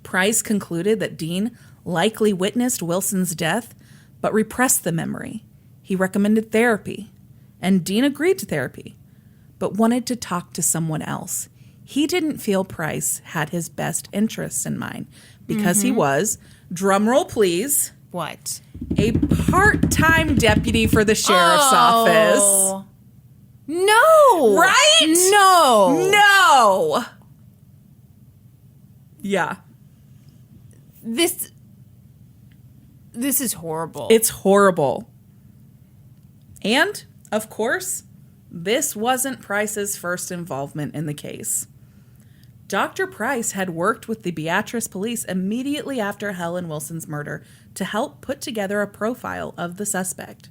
Price concluded that Dean likely witnessed Wilson's death, but repressed the memory. He recommended therapy, and Dean agreed to therapy, but wanted to talk to someone else. He didn't feel Price had his best interests in mind because he was, drumroll please, What? a part-time deputy for the sheriff's office. No. Right? No. No. Yeah. This is horrible. It's horrible. And, of course, this wasn't Price's first involvement in the case. Dr. Price had worked with the Beatrice police immediately after Helen Wilson's murder to help put together a profile of the suspect.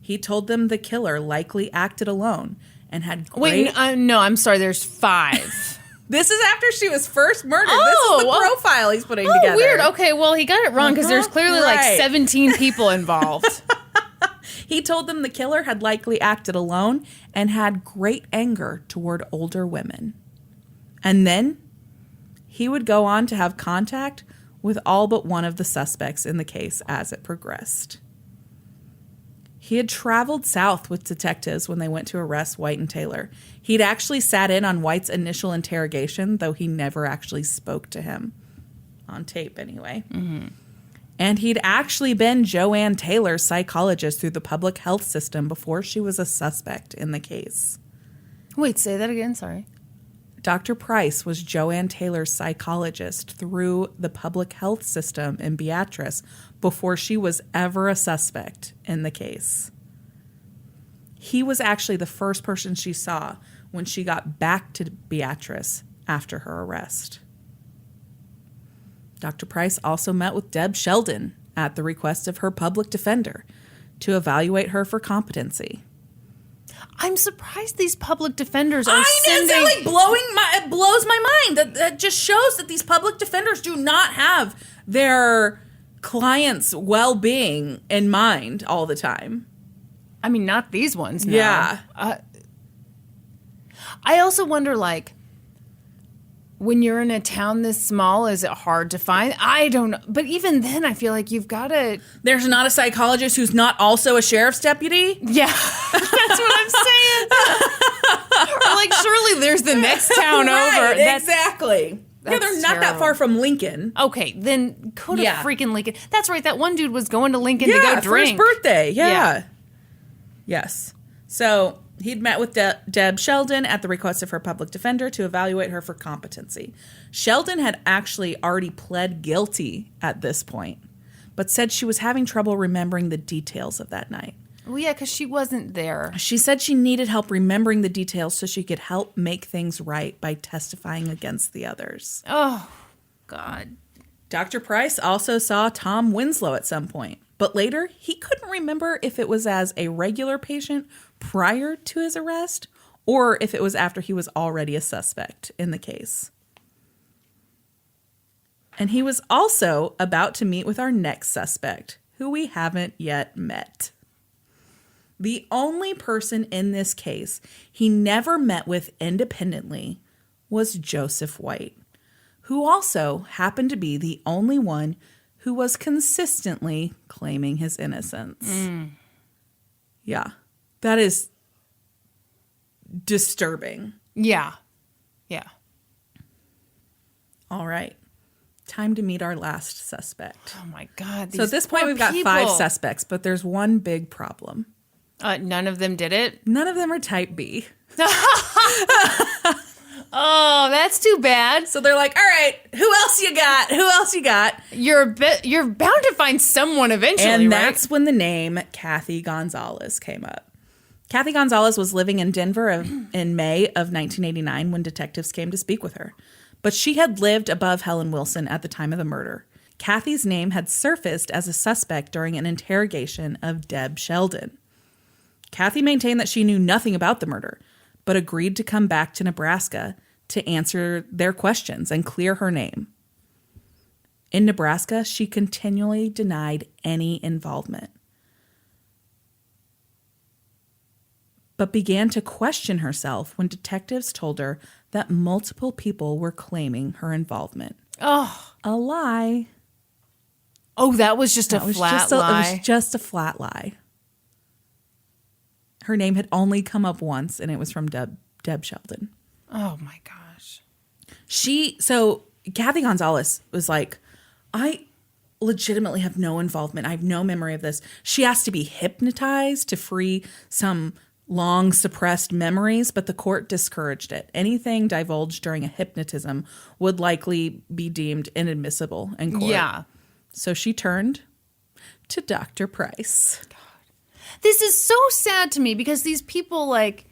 He told them the killer likely acted alone and had great... Wait, no, I'm sorry, there's 5. This is after she was first murdered. This is the profile he's putting together. Oh, weird. Okay, well, he got it wrong because there's clearly like 17 people involved. He told them the killer had likely acted alone and had great anger toward older women. And then he would go on to have contact with all but one of the suspects in the case as it progressed. He had traveled south with detectives when they went to arrest White and Taylor. He'd actually sat in on White's initial interrogation, though he never actually spoke to him. On tape, anyway. Mm-hmm. And he'd actually been Joanne Taylor's psychologist through the public health system before she was a suspect in the case. Wait, say that again, sorry. Dr. Price was Joanne Taylor's psychologist through the public health system in Beatrice before she was ever a suspect in the case. He was actually the first person she saw when she got back to Beatrice after her arrest. Dr. Price also met with Deb Sheldon at the request of her public defender to evaluate her for competency. I'm surprised these public defenders are it blows my mind. That just shows that these public defenders do not have their clients' well-being in mind all the time. I mean, not these ones, no. Yeah. I also wonder, like, when you're in a town this small, is it hard to find? I don't know. But even then, I feel like you've got to... There's not a psychologist who's not also a sheriff's deputy? Yeah. That's what I'm saying. Or like, surely there's the next town over. Exactly. Yeah, they're not that far from Lincoln. Okay, then go to freaking Lincoln. That's right. That one dude was going to Lincoln to go drink. For his birthday. Yeah. Yes. So... he'd met with Deb Sheldon at the request of her public defender to evaluate her for competency. Sheldon had actually already pled guilty at this point, but said she was having trouble remembering the details of that night. Well, yeah, because she wasn't there. She said she needed help remembering the details so she could help make things right by testifying against the others. Oh, God. Dr. Price also saw Tom Winslow at some point, but later he couldn't remember if it was as a regular patient prior to his arrest or if it was after he was already a suspect in the case. And he was also about to meet with our next suspect, who we haven't yet met. The only person in this case he never met with independently was Joseph White, who also happened to be the only one who was consistently claiming his innocence. Yeah, that is disturbing. Yeah. Yeah. All right. Time to meet our last suspect. Oh, my God. So at this point, we've got 5 suspects, but there's one big problem. None of them did it? None of them are type B. Oh, that's too bad. So they're like, all right, who else you got? Who else you got? You're bound to find someone eventually, and right? that's when the name Kathy Gonzalez came up. Kathy Gonzalez was living in Denver in May of 1989 when detectives came to speak with her. But she had lived above Helen Wilson at the time of the murder. Kathy's name had surfaced as a suspect during an interrogation of Deb Sheldon. Kathy maintained that she knew nothing about the murder, but agreed to come back to Nebraska to answer their questions and clear her name. In Nebraska, she continually denied any involvement. but began to question herself when detectives told her that multiple people were claiming her involvement. Oh. A lie. Oh, that was just a flat lie. It was just a flat lie. Her name had only come up once, and it was from Deb Sheldon. Oh, my gosh. So Kathy Gonzalez was like, I legitimately have no involvement. I have no memory of this. She has to be hypnotized to free some long suppressed memories, but the court discouraged it. Anything divulged during a hypnotism would likely be deemed inadmissible in court. Yeah. So she turned to Dr. Price. This is so sad to me because these people, like...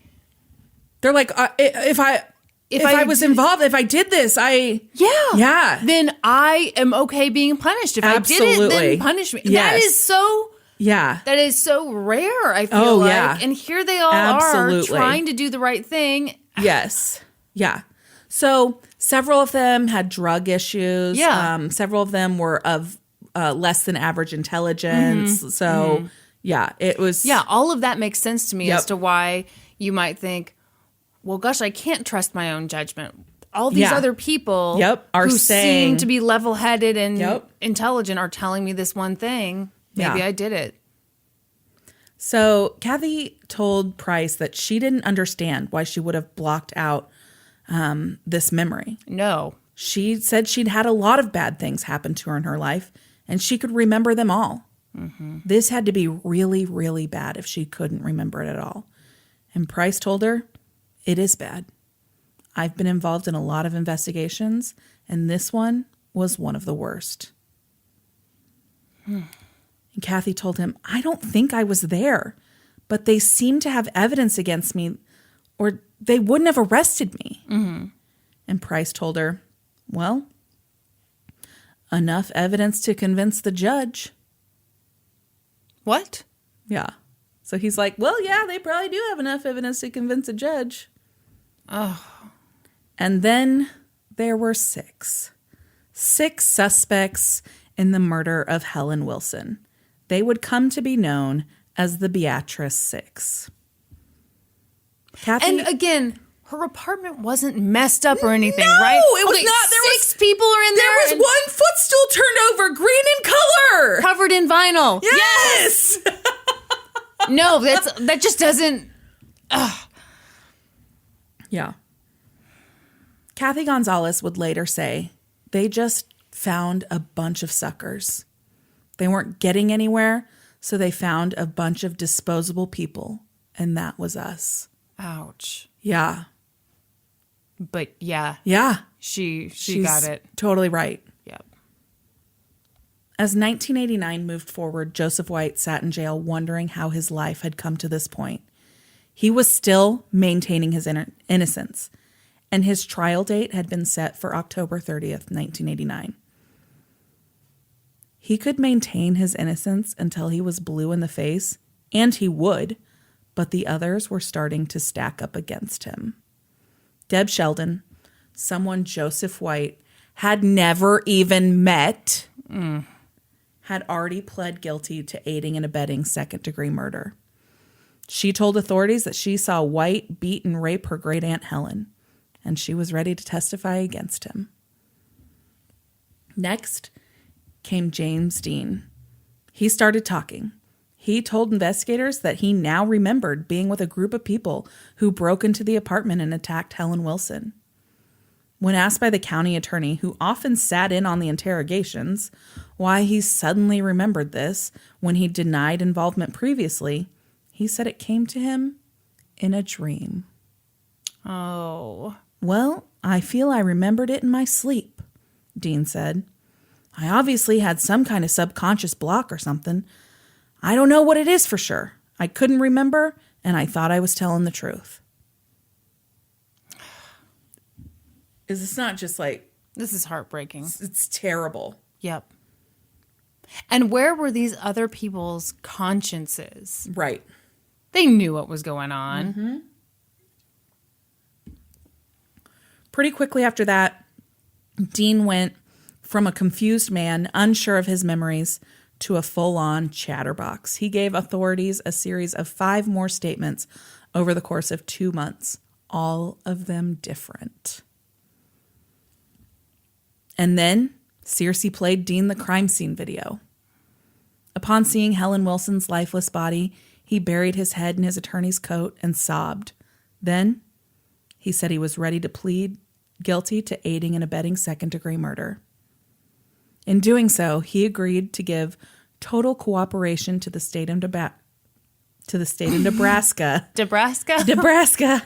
They're like, if I was involved, if I did this, Yeah. Then I am okay being punished. If Absolutely. I did it, then punish me. Yes. That is so... Yeah. That is so rare, I feel like. Yeah. And here they all Absolutely. are trying to do the right thing. Yes. Yeah. So several of them had drug issues. Yeah. Several of them were of less than average intelligence. Mm-hmm. So, yeah, it was... Yeah, all of that makes sense to me Yep. as to why you might think, well, gosh, I can't trust my own judgment. All these other people are who saying... seem to be level-headed and intelligent are telling me this one thing. Maybe I did it. So Kathy told Price that she didn't understand why she would have blocked out this memory. No. She said she'd had a lot of bad things happen to her in her life, and she could remember them all. Mm-hmm. This had to be really, really bad if she couldn't remember it at all. And Price told her, it is bad. I've been involved in a lot of investigations, and this one was one of the worst. And Kathy told him, I don't think I was there, but they seem to have evidence against me, or they wouldn't have arrested me. Mm-hmm. And Price told her, well, enough evidence to convince the judge. What? Yeah. So he's like, well, yeah, they probably do have enough evidence to convince a judge. Oh. And then there were six suspects in the murder of Helen Wilson. They would come to be known as the Beatrice Six. Kathy, And again, her apartment wasn't messed up or anything, no, right? It was not. There six people are in there. There was one footstool turned over, green in color, covered in vinyl. Yes. No, that just doesn't. Yeah. Kathy Gonzalez would later say, they just found a bunch of suckers. They weren't getting anywhere, so they found a bunch of disposable people, and that was us. Ouch. Yeah. But yeah. Yeah. She's got it. Totally right. Yep. As 1989 moved forward, Joseph White sat in jail wondering how his life had come to this point. He was still maintaining his innocence, and his trial date had been set for October 30th, 1989. He could maintain his innocence until he was blue in the face, and he would, but the others were starting to stack up against him. Deb Sheldon, someone Joseph White had never even met, had already pled guilty to aiding and abetting second-degree murder. She told authorities that she saw White beat and rape her great-aunt Helen, and she was ready to testify against him. Next came James Dean. He started talking. He told investigators that he now remembered being with a group of people who broke into the apartment and attacked Helen Wilson. When asked by the county attorney, who often sat in on the interrogations, why he suddenly remembered this when he denied involvement previously, he said it came to him in a dream. Oh. Well, I feel I remembered it in my sleep, Dean said. I obviously had some kind of subconscious block or something. I don't know what it is for sure. I couldn't remember, and I thought I was telling the truth. Is this not just like... This is heartbreaking. It's terrible. Yep. And where were these other people's consciences? Right. They knew what was going on. Mm-hmm. Pretty quickly after that, Dean went from a confused man, unsure of his memories, to a full-on chatterbox. He gave authorities a series of 5 more statements over the course of 2 months, all of them different. And then Searcey played Dean the crime scene video. Upon seeing Helen Wilson's lifeless body, he buried his head in his attorney's coat and sobbed. Then he said he was ready to plead guilty to aiding and abetting second-degree murder. In doing so, he agreed to give total cooperation to the state of Nebraska. Nebraska? Nebraska.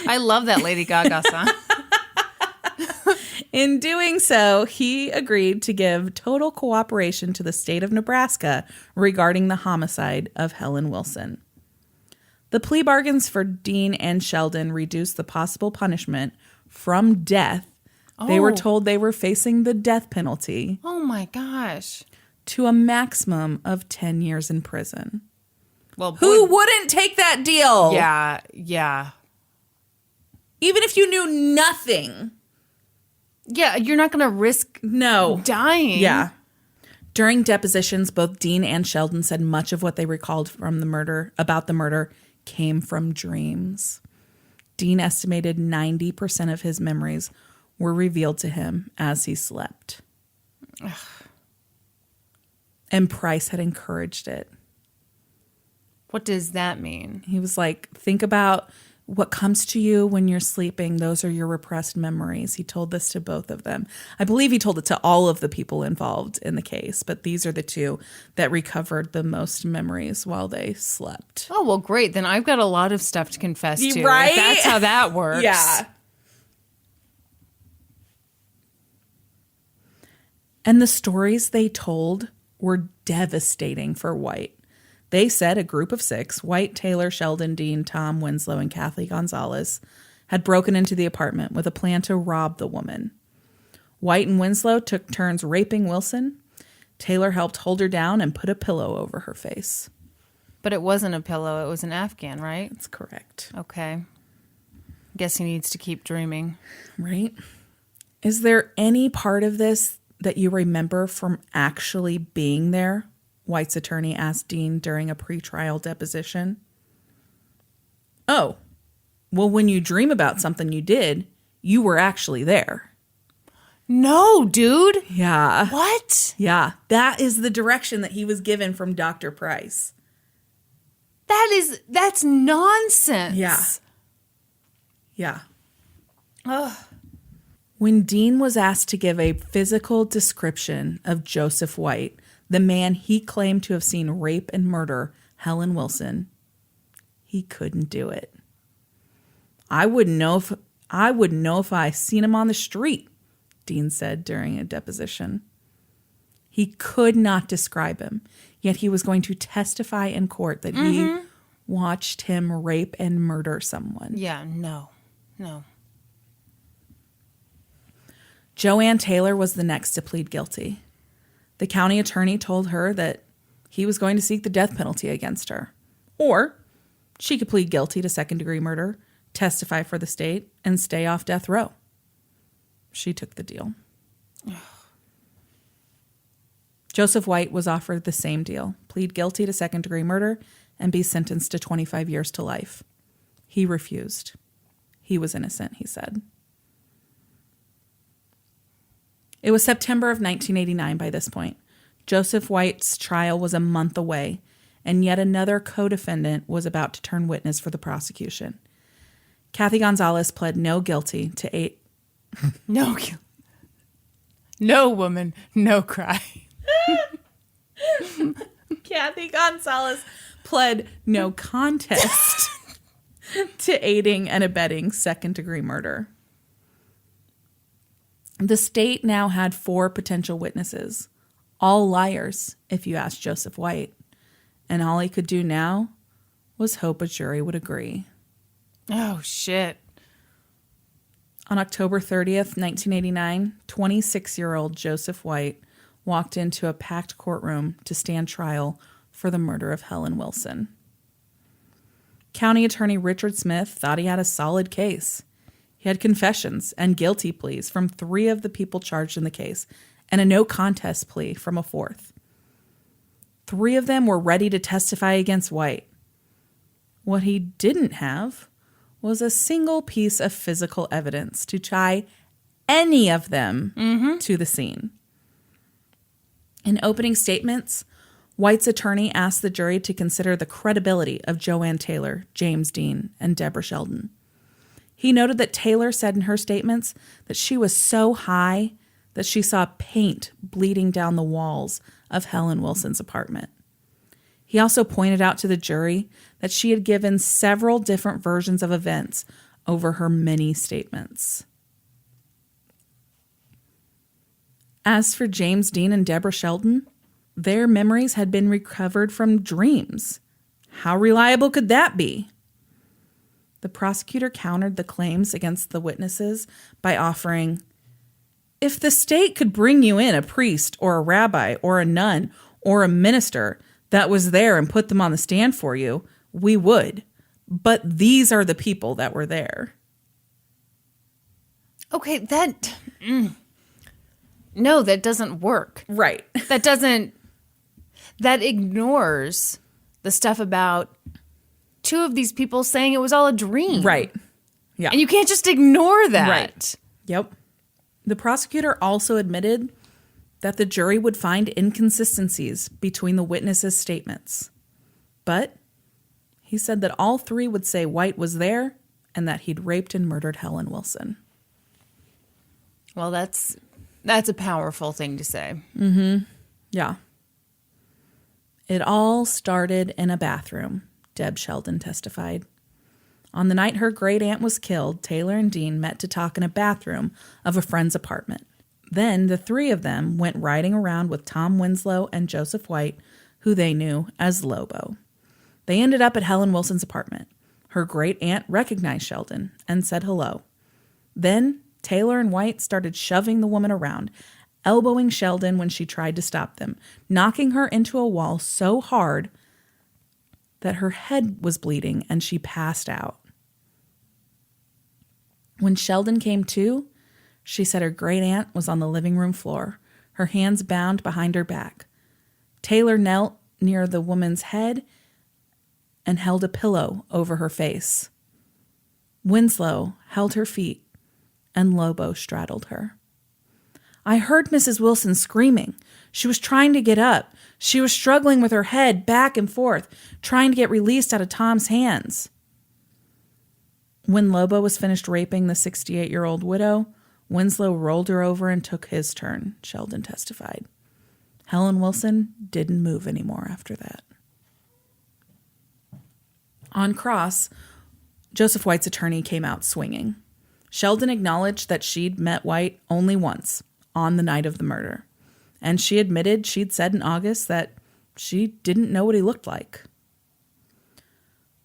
I love that Lady Gaga song. In doing so, he agreed to give total cooperation to the state of Nebraska regarding the homicide of Helen Wilson. The plea bargains for Dean and Sheldon reduced the possible punishment from death. They were told they were facing the death penalty. Oh my gosh. To a maximum of 10 years in prison. Well, who wouldn't take that deal? Yeah. Even if you knew nothing. Yeah, you're not going to risk dying. Yeah. During depositions, both Dean and Sheldon said much of what they recalled from about the murder came from dreams. Dean estimated 90% of his memories were revealed to him as he slept. Ugh. And Price had encouraged it. What does that mean? He was like, think about what comes to you when you're sleeping. Those are your repressed memories. He told this to both of them. I believe he told it to all of the people involved in the case, but these are the two that recovered the most memories while they slept. Oh, well, great. Then I've got a lot of stuff to confess to. Right? If that's how that works. Yeah. And the stories they told were devastating for White. They said a group of 6, White, Taylor, Sheldon, Dean, Tom, Winslow, and Kathy Gonzalez, had broken into the apartment with a plan to rob the woman. White and Winslow took turns raping Wilson. Taylor helped hold her down and put a pillow over her face. But it wasn't a pillow. It was an Afghan, right? That's correct. Okay. Guess he needs to keep dreaming. Right? Is there any part of this that you remember from actually being there? White's attorney asked Dean during a pretrial deposition. Oh, well, when you dream about something you did, you were actually there. No, dude. Yeah. What? Yeah. That is the direction that he was given from Dr. Price. That's nonsense. Yeah. Yeah. Ugh. When Dean was asked to give a physical description of Joseph White, the man he claimed to have seen rape and murder Helen Wilson, he couldn't do it. I wouldn't know if I seen him on the street, Dean said during a deposition. He could not describe him, yet he was going to testify in court that he watched him rape and murder someone. Yeah, no. Joanne Taylor was the next to plead guilty. The county attorney told her that he was going to seek the death penalty against her. Or she could plead guilty to second-degree murder, testify for the state, and stay off death row. She took the deal. Joseph White was offered the same deal, plead guilty to second-degree murder, and be sentenced to 25 years to life. He refused. He was innocent, he said. It was September of 1989 by this point. Joseph White's trial was a month away, and yet another co-defendant was about to turn witness for the prosecution. Kathy Gonzalez pled no guilty to 8... No woman, no cry. Kathy Gonzalez pled no contest to aiding and abetting second-degree murder. The state now had 4 potential witnesses, all liars, if you asked Joseph White. And all he could do now was hope a jury would agree. Oh, shit. On October 30th, 1989, 26-year-old Joseph White walked into a packed courtroom to stand trial for the murder of Helen Wilson. County Attorney Richard Smith thought he had a solid case. He had confessions and guilty pleas from 3 of the people charged in the case, and a no contest plea from a 4th. 3 of them were ready to testify against White. What he didn't have was a single piece of physical evidence to tie any of them to the scene. In opening statements, White's attorney asked the jury to consider the credibility of Joanne Taylor, James Dean, and Deborah Sheldon. He noted that Taylor said in her statements that she was so high that she saw paint bleeding down the walls of Helen Wilson's apartment. He also pointed out to the jury that she had given several different versions of events over her many statements. As for James Dean and Deborah Sheldon, their memories had been recovered from dreams. How reliable could that be? The prosecutor countered the claims against the witnesses by offering, if the state could bring you in a priest or a rabbi or a nun or a minister that was there and put them on the stand for you, we would. But these are the people that were there. Okay, that... No, that doesn't work. Right. That ignores the stuff about 2 of these people saying it was all a dream. Right. Yeah. And you can't just ignore that. Right. Yep. The prosecutor also admitted that the jury would find inconsistencies between the witnesses' statements. But he said that all 3 would say White was there and that he'd raped and murdered Helen Wilson. Well, that's a powerful thing to say. Yeah. It all started in a bathroom, Deb Sheldon testified. On the night her great aunt was killed, Taylor and Dean met to talk in a bathroom of a friend's apartment. Then the 3 of them went riding around with Tom Winslow and Joseph White, who they knew as Lobo. They ended up at Helen Wilson's apartment. Her great aunt recognized Sheldon and said hello. Then Taylor and White started shoving the woman around, elbowing Sheldon when she tried to stop them, knocking her into a wall so hard that her head was bleeding and she passed out. When Sheldon came to, she said her great aunt was on the living room floor, her hands bound behind her back. Taylor knelt near the woman's head and held a pillow over her face. Winslow held her feet and Lobo straddled her. I heard Mrs. Wilson screaming. She was trying to get up. She was struggling with her head back and forth, trying to get released out of Tom's hands. When Lobo was finished raping the 68-year-old widow, Winslow rolled her over and took his turn, Sheldon testified. Helen Wilson didn't move anymore after that. On cross, Joseph White's attorney came out swinging. Sheldon acknowledged that she'd met White only once, on the night of the murder. And she admitted she'd said in August that she didn't know what he looked like.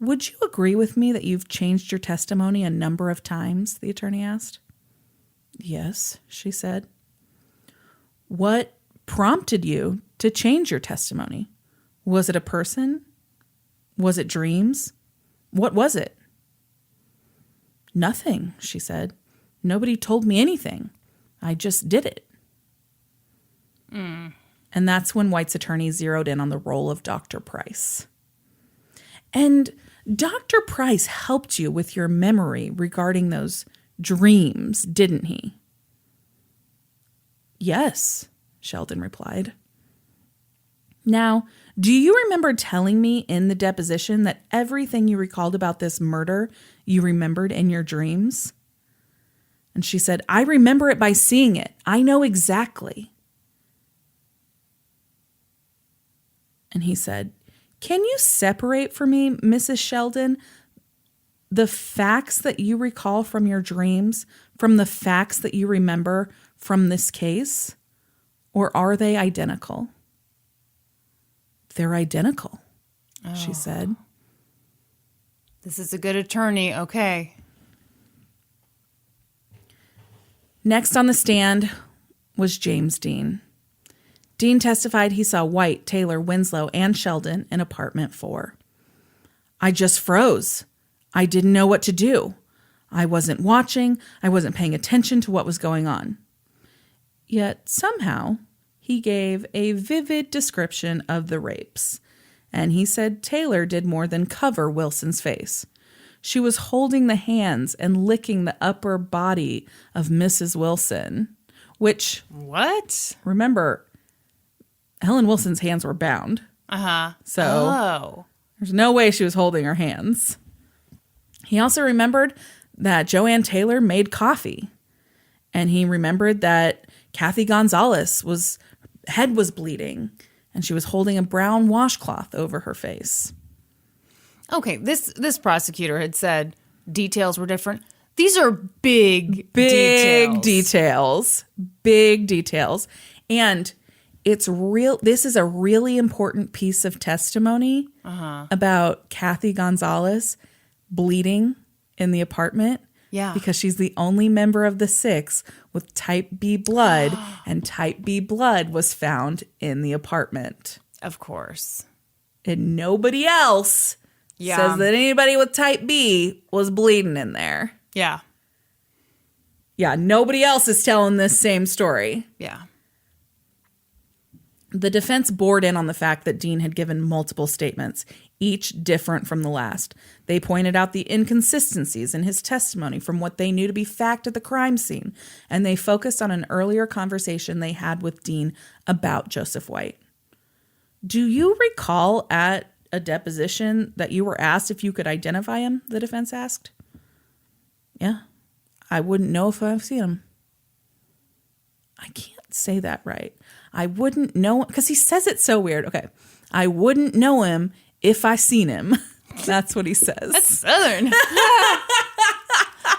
Would you agree with me that you've changed your testimony a number of times? The attorney asked. Yes, she said. What prompted you to change your testimony? Was it a person? Was it dreams? What was it? Nothing, she said. Nobody told me anything. I just did it. And that's when White's attorney zeroed in on the role of Dr. Price. And Dr. Price helped you with your memory regarding those dreams, didn't he? Yes, Sheldon replied. Now, do you remember telling me in the deposition that everything you recalled about this murder you remembered in your dreams? And she said, I remember it by seeing it. I know exactly. And he said, can you separate for me, Mrs. Sheldon, the facts that you recall from your dreams from the facts that you remember from this case? Or are they identical? They're identical, she said. This is a good attorney. Okay. Next on the stand was James Dean. Dean testified he saw White, Taylor, Winslow, and Sheldon in apartment 4. I just froze. I didn't know what to do. I wasn't watching. I wasn't paying attention to what was going on. Yet somehow he gave a vivid description of the rapes. And he said Taylor did more than cover Wilson's face. She was holding the hands and licking the upper body of Mrs. Wilson, which... What? Remember, Helen Wilson's hands were bound. Uh-huh. So there's no way she was holding her hands. He also remembered that Joanne Taylor made coffee. And he remembered that Kathy Gonzalez head was bleeding. And she was holding a brown washcloth over her face. Okay, this prosecutor had said details were different. These are big details. Big details. And it's real. This is a really important piece of testimony about Kathy Gonzalez bleeding in the apartment. Yeah. Because she's the only member of the six with type B blood, and type B blood was found in the apartment. Of course. And nobody else says that anybody with type B was bleeding in there. Yeah. Yeah, nobody else is telling this same story. Yeah. The defense bored in on the fact that Dean had given multiple statements, each different from the last. They pointed out the inconsistencies in his testimony from what they knew to be fact at the crime scene, and they focused on an earlier conversation they had with Dean about Joseph White. Do you recall at a deposition that you were asked if you could identify him, the defense asked? Yeah. I wouldn't know if I've seen him. I can't say that right. I wouldn't know, because he says it so weird. Okay. I wouldn't know him if I seen him. That's what he says. That's Southern.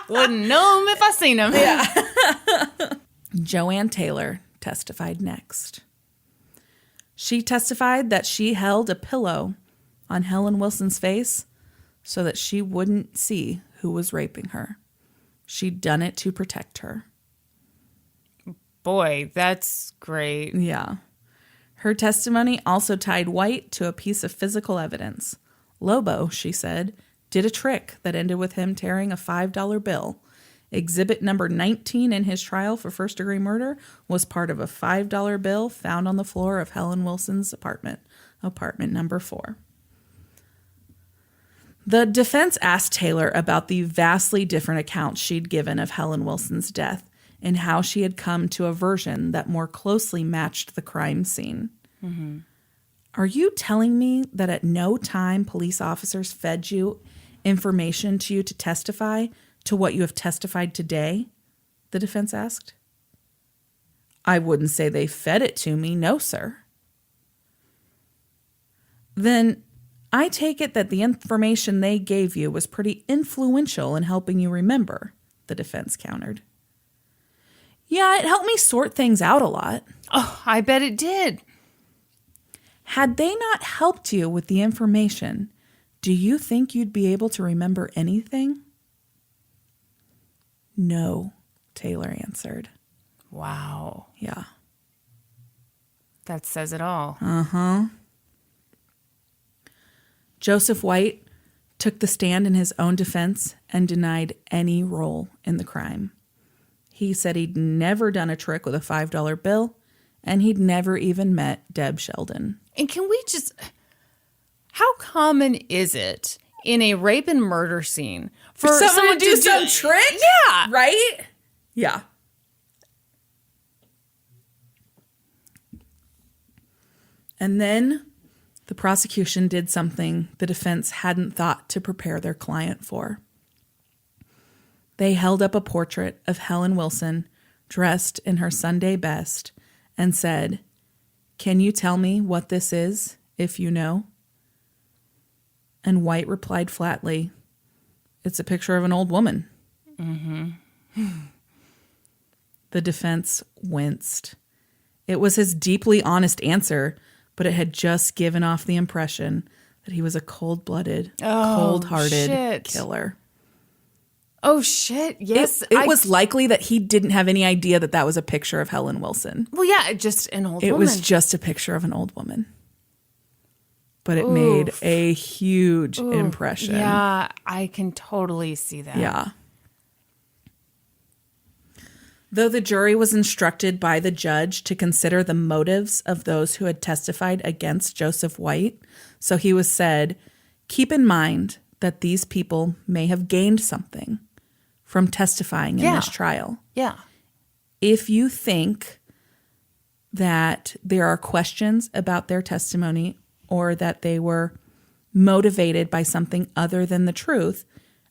Wouldn't know him if I seen him. Yeah. Joanne Taylor testified next. She testified that she held a pillow on Helen Wilson's face so that she wouldn't see who was raping her. She'd done it to protect her. Boy, that's great. Yeah. Her testimony also tied White to a piece of physical evidence. Lobo, she said, did a trick that ended with him tearing a $5 bill. Exhibit number 19 in his trial for first-degree murder was part of a $5 bill found on the floor of Helen Wilson's apartment number 4. The defense asked Taylor about the vastly different accounts she'd given of Helen Wilson's death and how she had come to a version that more closely matched the crime scene. Mm-hmm. Are you telling me that at no time police officers fed you information to you to testify to what you have testified today? The defense asked. I wouldn't say they fed it to me, no, sir. Then I take it that the information they gave you was pretty influential in helping you remember, the defense countered. Yeah, it helped me sort things out a lot. Oh, I bet it did. Had they not helped you with the information, do you think you'd be able to remember anything? No, Taylor answered. Wow. Yeah. That says it all. Uh-huh. Joseph White took the stand in his own defense and denied any role in the crime. He said he'd never done a trick with a $5 bill, and he'd never even met Deb Sheldon. And can we just... How common is it in a rape and murder scene for someone to do some trick? Yeah. Right? Yeah. And then the prosecution did something the defense hadn't thought to prepare their client for. They held up a portrait of Helen Wilson dressed in her Sunday best and said, "Can you tell me what this is, if you know?" And White replied flatly, "It's a picture of an old woman." Mm-hmm. The defense winced. It was his deeply honest answer, but it had just given off the impression that he was a cold-blooded, cold-hearted killer. Oh, shit. Yes. It was likely that he didn't have any idea that that was a picture of Helen Wilson. Well, yeah, just an old woman. It was just a picture of an old woman. But it made a huge impression. Yeah, I can totally see that. Yeah. Though the jury was instructed by the judge to consider the motives of those who had testified against Joseph White, so he was said, keep in mind that these people may have gained something from testifying in this trial. Yeah. If you think that there are questions about their testimony or that they were motivated by something other than the truth,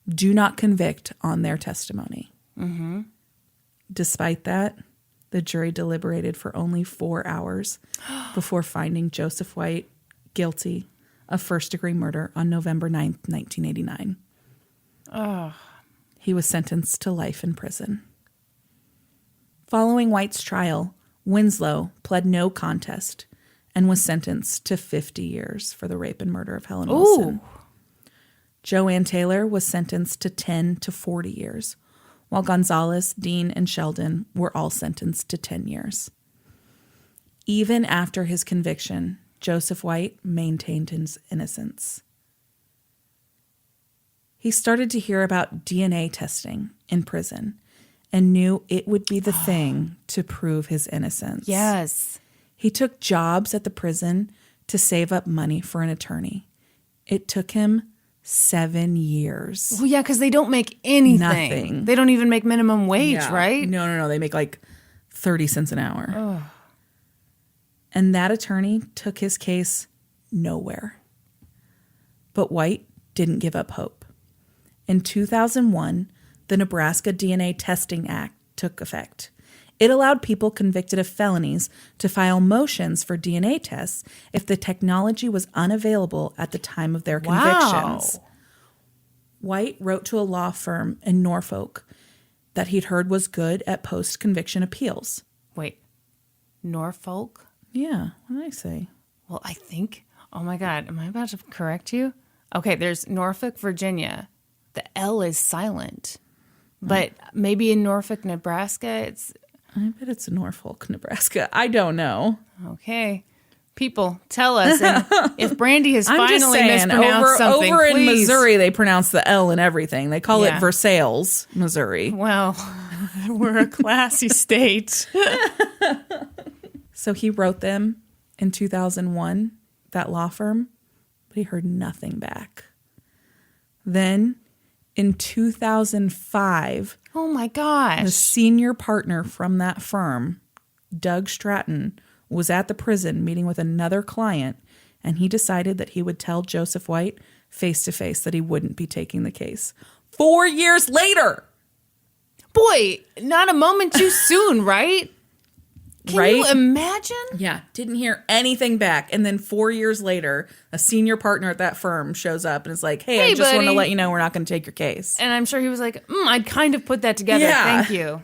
do not convict on their testimony. Mm-hmm. Despite that, the jury deliberated for only 4 hours before finding Joseph White guilty of first-degree murder on November 9th, 1989. Oh. He was sentenced to life in prison. Following White's trial, Winslow pled no contest and was sentenced to 50 years for the rape and murder of Helen Wilson. Joanne Taylor was sentenced to 10 to 40 years, while Gonzalez, Dean, and Sheldon were all sentenced to 10 years. Even after his conviction, Joseph White maintained his innocence. He started to hear about DNA testing in prison and knew it would be the thing to prove his innocence. Yes. He took jobs at the prison to save up money for an attorney. It took him 7 years. Well, yeah, because they don't make anything. Nothing. They don't even make minimum wage, right? No. They make like 30 cents an hour. Oh. And that attorney took his case nowhere. But White didn't give up hope. In 2001, the Nebraska DNA Testing Act took effect. It allowed people convicted of felonies to file motions for DNA tests if the technology was unavailable at the time of their convictions. White wrote to a law firm in Norfolk that he'd heard was good at post-conviction appeals. Wait, Norfolk? Yeah, what did I say? Well, I think, oh my God, am I about to correct you? Okay, there's Norfolk, Virginia. The L is silent. But maybe in Norfolk, Nebraska, it's... I bet it's Norfolk, Nebraska. I don't know. Okay. People, tell us. And if Brandi has finally mispronounced something, over please. in Missouri, they pronounce the L and everything. They call it Versailles, Missouri. Well, we're a classy state. So he wrote them in 2001, that law firm, but he heard nothing back. Then in 2005... Oh my gosh. The senior partner from that firm, Doug Stratton, was at the prison meeting with another client, and he decided that he would tell Joseph White face to face that he wouldn't be taking the case. 4 years later! Boy, not a moment too soon, right? Can you imagine? Yeah, didn't hear anything back. And then 4 years later, a senior partner at that firm shows up and is like, hey, I just want to let you know we're not going to take your case. And I'm sure he was like, I'd kind of put that together. Yeah. Thank you.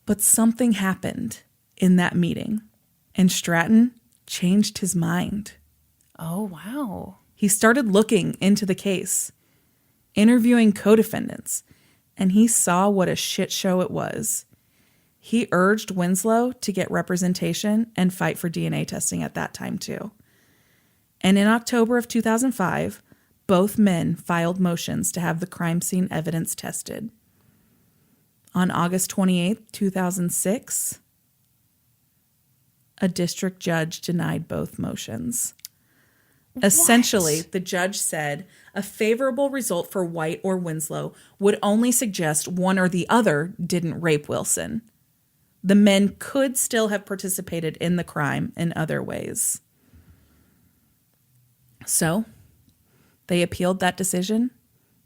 But something happened in that meeting, and Stratton changed his mind. Oh, wow. He started looking into the case, interviewing co-defendants, and he saw what a shit show it was. He urged Winslow to get representation and fight for DNA testing at that time, too. And in October of 2005, both men filed motions to have the crime scene evidence tested. On August 28, 2006, a district judge denied both motions. What? Essentially, the judge said a favorable result for White or Winslow would only suggest one or the other didn't rape Wilson. The men could still have participated in the crime in other ways. So, they appealed that decision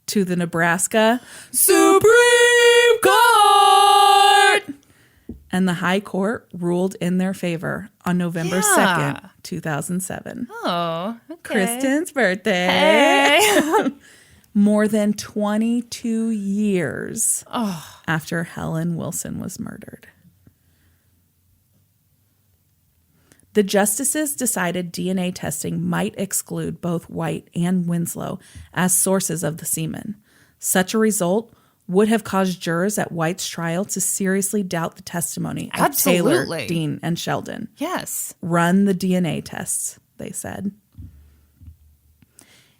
to the Nebraska Supreme Court. And the High Court ruled in their favor on November 2nd, 2007. Oh, okay. Kristen's birthday. Hey. More than 22 years after Helen Wilson was murdered. The justices decided DNA testing might exclude both White and Winslow as sources of the semen. Such a result would have caused jurors at White's trial to seriously doubt the testimony of Taylor, Dean, and Sheldon. Yes. Run the DNA tests, they said.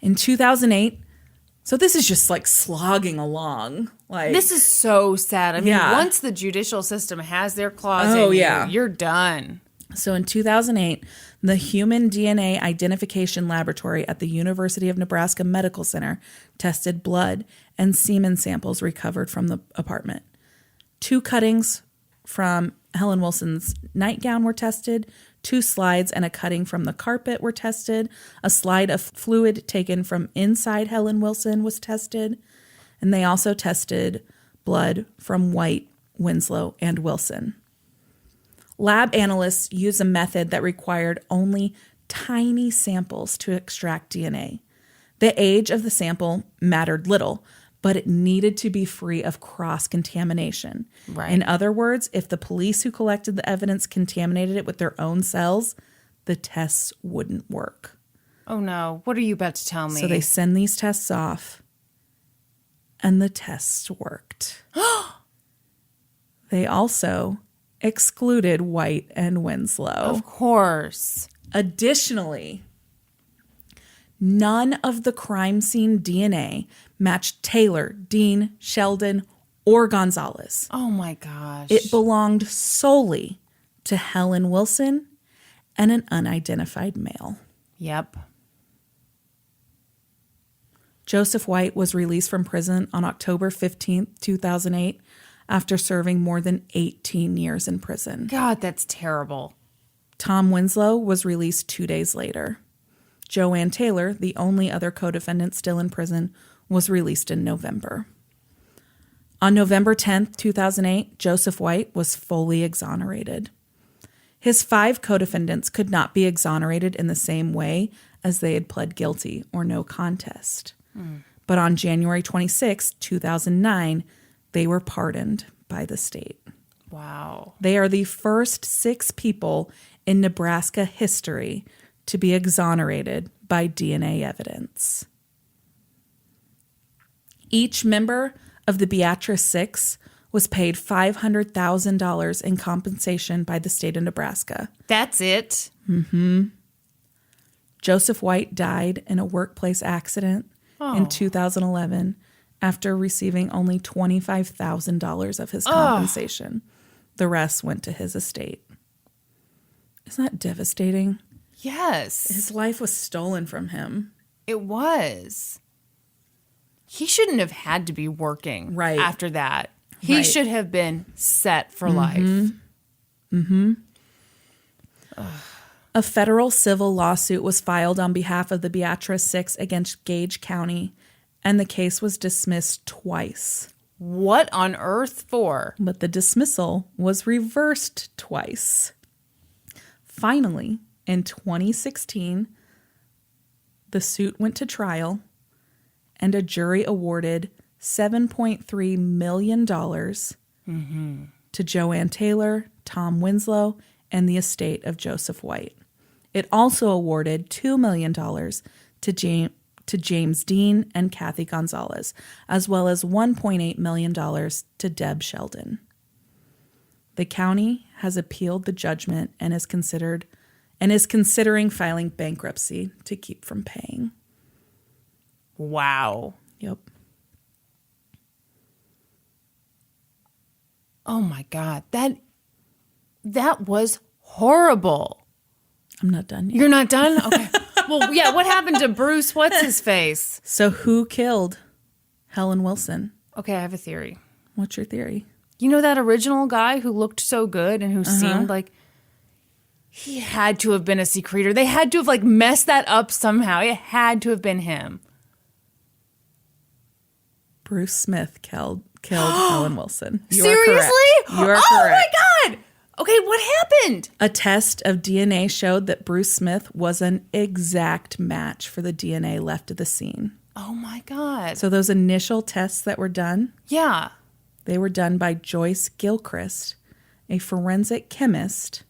In 2008, so this is just like slogging along. Like, This is so sad. I mean, Yeah. once the judicial system has their claws Oh, in yeah. you're done. So in 2008, the Human DNA Identification Laboratory at the University of Nebraska Medical Center tested blood and semen samples recovered from the apartment. 2 cuttings from Helen Wilson's nightgown were tested. 2 slides and a cutting from the carpet were tested. A slide of fluid taken from inside Helen Wilson was tested. And they also tested blood from White, Winslow, and Wilson. Lab analysts used a method that required only tiny samples to extract DNA. The age of the sample mattered little, but it needed to be free of cross-contamination. Right. In other words, if the police who collected the evidence contaminated it with their own cells, the tests wouldn't work. Oh, no. What are you about to tell me? So they send these tests off, and the tests worked. They also excluded White and Winslow. Of course. Additionally, none of the crime scene DNA matched Taylor, Dean, Sheldon, or Gonzalez. Oh, my gosh. It belonged solely to Helen Wilson and an unidentified male. Yep. Joseph White was released from prison on October 15th, 2008, after serving more than 18 years in prison. God, that's terrible. Tom Winslow was released 2 days later. Joanne Taylor, the only other co-defendant still in prison, was released in November. On November 10th, 2008, Joseph White was fully exonerated. His 5 co-defendants could not be exonerated in the same way as they had pled guilty or no contest. But on January 26, 2009, they were pardoned by the state. Wow. They are the first 6 people in Nebraska history to be exonerated by DNA evidence. Each member of the Beatrice Six was paid $500,000 in compensation by the state of Nebraska. That's it? Joseph White died in a workplace accident in 2011 after receiving only $25,000 of his compensation. The rest went to his estate. Isn't that devastating? Yes. His life was stolen from him. It was. He shouldn't have had to be working Right. after that. He Right. should have been set for life. A federal civil lawsuit was filed on behalf of the Beatrice Six against Gage County, and the case was dismissed twice. What on earth for? But the dismissal was reversed twice. Finally, in 2016, the suit went to trial, and a jury awarded $7.3 million to Joanne Taylor, Tom Winslow, and the estate of Joseph White. It also awarded $2 million to James Dean and Kathy Gonzalez, as well as $1.8 million to Deb Sheldon. The county has appealed the judgment and is considering filing bankruptcy to keep from paying. Wow. Yep. Oh my God. That was horrible. I'm not done yet. You're not done? Okay. Well, yeah, what happened to Bruce? What's his face? So who killed Helen Wilson? Okay, I have a theory. What's your theory? You know that original guy who looked so good and who seemed like he had to have been a secretor. They had to have like messed that up somehow. It had to have been him. Bruce Smith killed Helen Wilson. You Seriously? are correct. You are correct. Oh my God. Okay, what happened? A test of DNA showed that Bruce Smith was an exact match for the DNA left at the scene. Oh my God. So those initial tests that were done, Yeah. they were done by Joyce Gilchrist, a forensic chemist,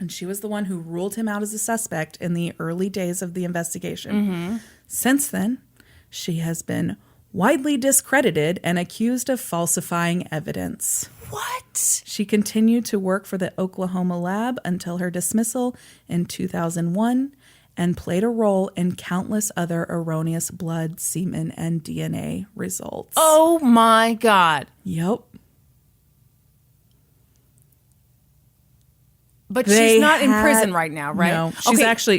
and she was the one who ruled him out as a suspect in the early days of the investigation. Since then, she has been widely discredited and accused of falsifying evidence. What? She continued to work for the Oklahoma lab until her dismissal in 2001, and played a role in countless other erroneous blood, semen, and DNA results. Oh my God. Yep. But she's not in prison right now, right? No,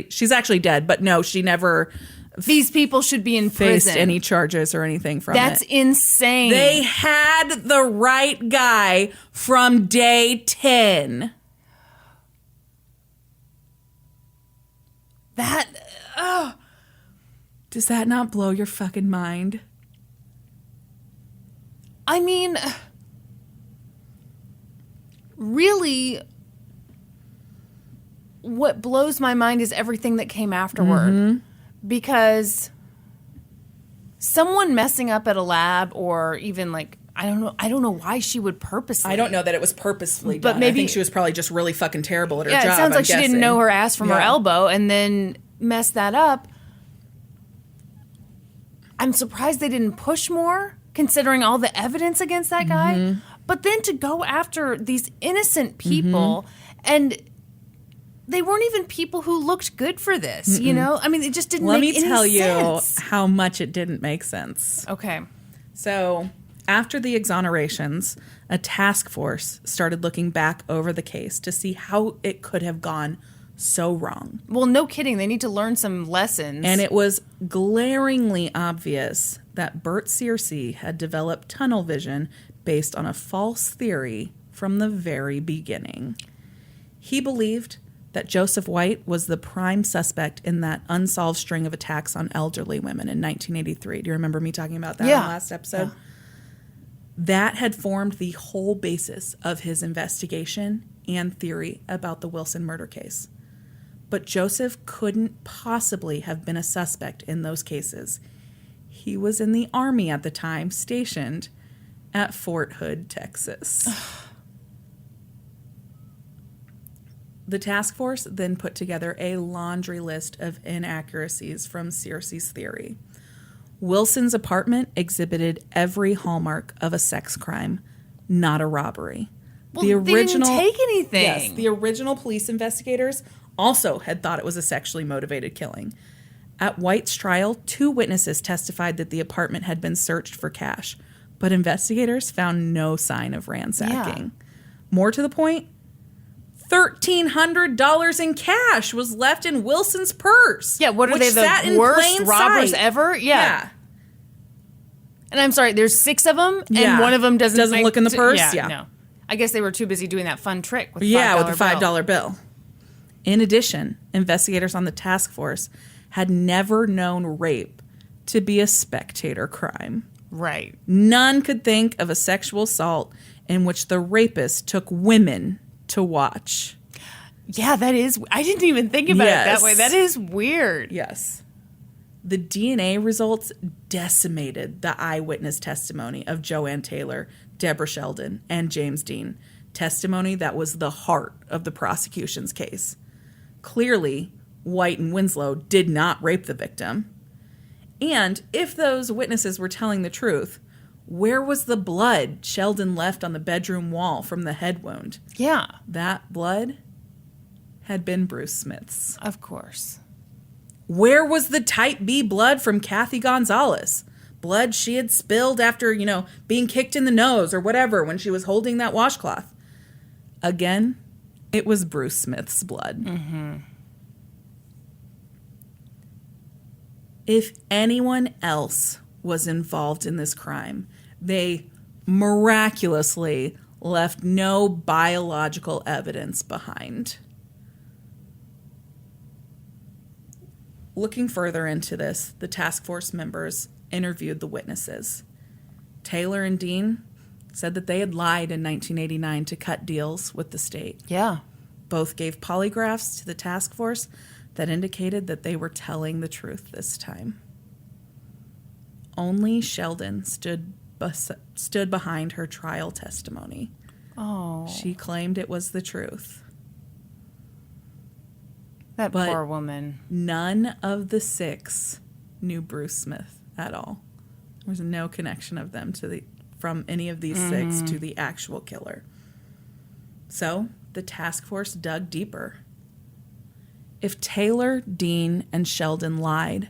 she's actually dead. But no, she never. These people should be in faced prison. any charges or anything from That's it. insane. They had the right guy from day 10. Does that not blow your fucking mind? I mean, really, what blows my mind is everything that came afterward. Mm-hmm. Because someone messing up at a lab, or even like, I don't know why she would purposely. I don't know that it was purposefully but done. maybe, I think she was probably just really fucking terrible at her job. Yeah, it sounds like she didn't know her ass from her Yeah. elbow and then messed that up. I'm surprised they didn't push more, considering all the evidence against that guy. Mm-hmm. But then to go after these innocent people, and they weren't even people who looked good for this, you know? I mean, it just didn't Let make me any tell sense. you how much it didn't make sense. Okay. So, after the exonerations, a task force started looking back over the case to see how it could have gone so wrong. Well, no kidding. They need to learn some lessons. And it was glaringly obvious that Burdette Searcey had developed tunnel vision based on a false theory from the very beginning. He believed that Joseph White was the prime suspect in that unsolved string of attacks on elderly women in 1983. Do you remember me talking about that in the last episode? Yeah. That had formed the whole basis of his investigation and theory about the Wilson murder case. But Joseph couldn't possibly have been a suspect in those cases. He was in the Army at the time, stationed at Fort Hood, Texas. The task force then put together a laundry list of inaccuracies from Searcey's theory. Wilson's apartment exhibited every hallmark of a sex crime, not a robbery. Well, they didn't take anything. Yes, the original police investigators also had thought it was a sexually motivated killing. At White's trial, 2 witnesses testified that the apartment had been searched for cash, but investigators found no sign of ransacking. Yeah. More to the point, $1,300 in cash was left in Wilson's purse. Yeah, what are they, the worst robbers ever? Yeah. And I'm sorry, there's 6 of them, and one of them doesn't look in the purse? Yeah. No. I guess they were too busy doing that fun trick with with the $5 bill. In addition, investigators on the task force had never known rape to be a spectator crime. Right. None could think of a sexual assault in which the rapist took women to watch. Yeah, that is... I didn't even think about it that way. That is weird. Yes. The DNA results decimated the eyewitness testimony of Joanne Taylor, Deborah Sheldon, and James Dean, testimony that was the heart of the prosecution's case. Clearly, White and Winslow did not rape the victim. And if those witnesses were telling the truth, where was the blood Sheldon left on the bedroom wall from the head wound? Yeah. That blood had been Bruce Smith's. Of course. Where was the type B blood from Kathy Gonzalez? Blood she had spilled after, being kicked in the nose or whatever when she was holding that washcloth. Again, it was Bruce Smith's blood. Mm-hmm. If anyone else was involved in this crime, they miraculously left no biological evidence behind. Looking further into this, the task force members interviewed the witnesses. Taylor and Dean said that they had lied in 1989 to cut deals with the state. Yeah. Both gave polygraphs to the task force that indicated that they were telling the truth this time. Only Sheldon stood behind her trial testimony. Oh. She claimed it was the truth. That poor woman. None of the 6 knew Bruce Smith at all. There was no connection of them from any of these 6 to the actual killer. So the task force dug deeper. if Taylor, Dean, and Sheldon lied,